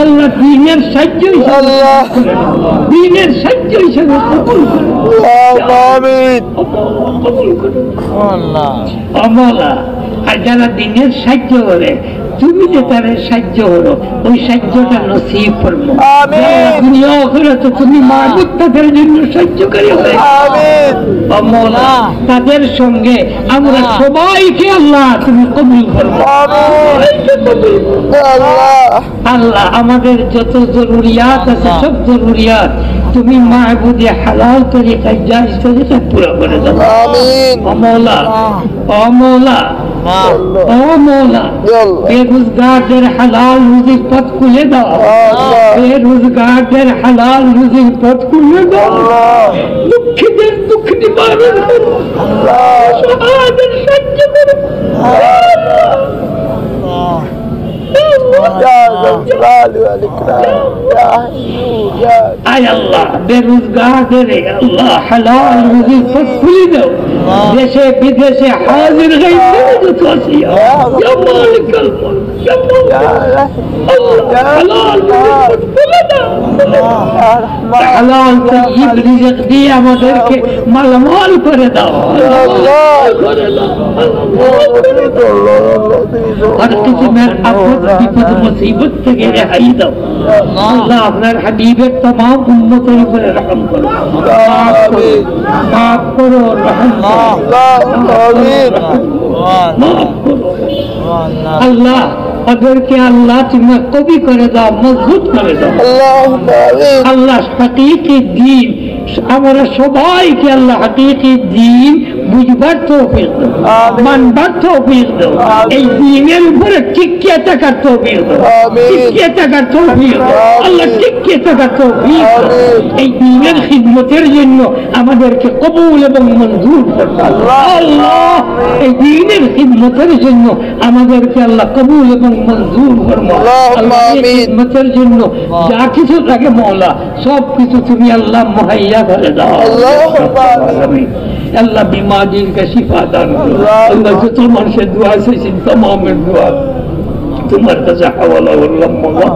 আল্লাহ। দিনের সাহায্য হিসাবে দিনের সাহায্য হিসাবে কবুল করে অমলা। আর যারা দিনের সাহায্য করে তুমি যে তার সাহায্য হলো ওই সাহায্যটা নসিব করবো দুনিয়া করে তো তুমি মাহবুব তাদের জন্য সাহায্যকারী হয়ে মওলা। তাদের সঙ্গে আমরা সবাইকে আল্লাহ তুমি কবুল করবো আল্লাহ। আমাদের যত জরুরিয়াত আছে সব জরুরিয়াত তুমি মাহবুদে হালাল তরিকায় জায়েজ তরিকায় পুরো করে দাও মওলা। ও মওলা ও মওলা, বেরোজগারদের হালাল রুজির পথ খুলে দাও, বেরোজগারদের হালাল রুজির পথ খুলে দাও, দুঃখীদের দুঃখ নিবারণ করো, সহায়দের সাহায্য করো আয় আল্লাহ। বেরোজগারদের আল্লাহ হালাল রুজির পথ খুলে দাও, দেশে বিদেশে হাজির হালাল তৈয়ব রিজিক দিয়ে আমাদেরকে মালামাল করে দাও হর কিসমের আপদ বিপদ মুসিবত থেকে রেহাই দাও আল্লাহ। আপনার হাবিবের तमाम উম্মতের উপরে রহম করো, মাফ করো, রহম আল্লাহ। ওদেরকে আল্লাহ তুমি কবি করে দাও, মজবুত করে দাও আল্লাহ। হাকিকি দ্বীন আমরা সবাইকে আল্লাহ হাকিকি দ্বীন বুঝবার তৌফিক দাও, মানবার তৌফিক দাও, এই দ্বীনের উপরে টিকিয়ে থাকার তৌফিক দাও, টিকিয়ে থাকার তৌফিক দাও আল্লাহ, টিকিয়ে থাকার তৌফিক দাও। এই দ্বীনের খিদমতের জন্য আমাদেরকে কবুল এবং মঞ্জুর করো আল্লাহ। এই দ্বীনের খিদমতের জন্য আমাদেরকে আল্লাহ কবুল এবং মঞ্জুর করো আল্লাহ। এই খিদমতের জন্য যা কিছু লাগে মওলা সব কিছু তুমি আল্লাহ মুহাইয়া করে দাও আল্লাহ। बीमारी का शिफा दान करो अल्लाह। जो तुम से दुआ से तमाम दुआ तुम्हारे कज़ा हवाला वल्लम मौला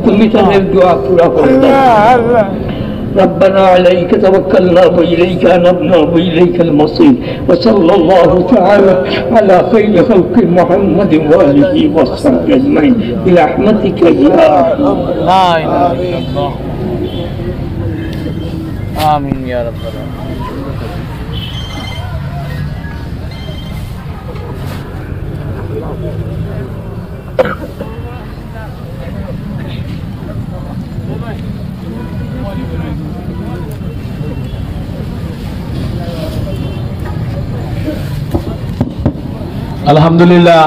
तुम्ही तादेर दुआ पूरा कर दो ربنا عليك توكلنا وإليك أنبنا وإليك المصير وصلى الله تعالى على خير خلق محمد وآله وصحبه أجمعين برحمتك يا آمين يا رب العالمين। আলহামদুলিল্লাহ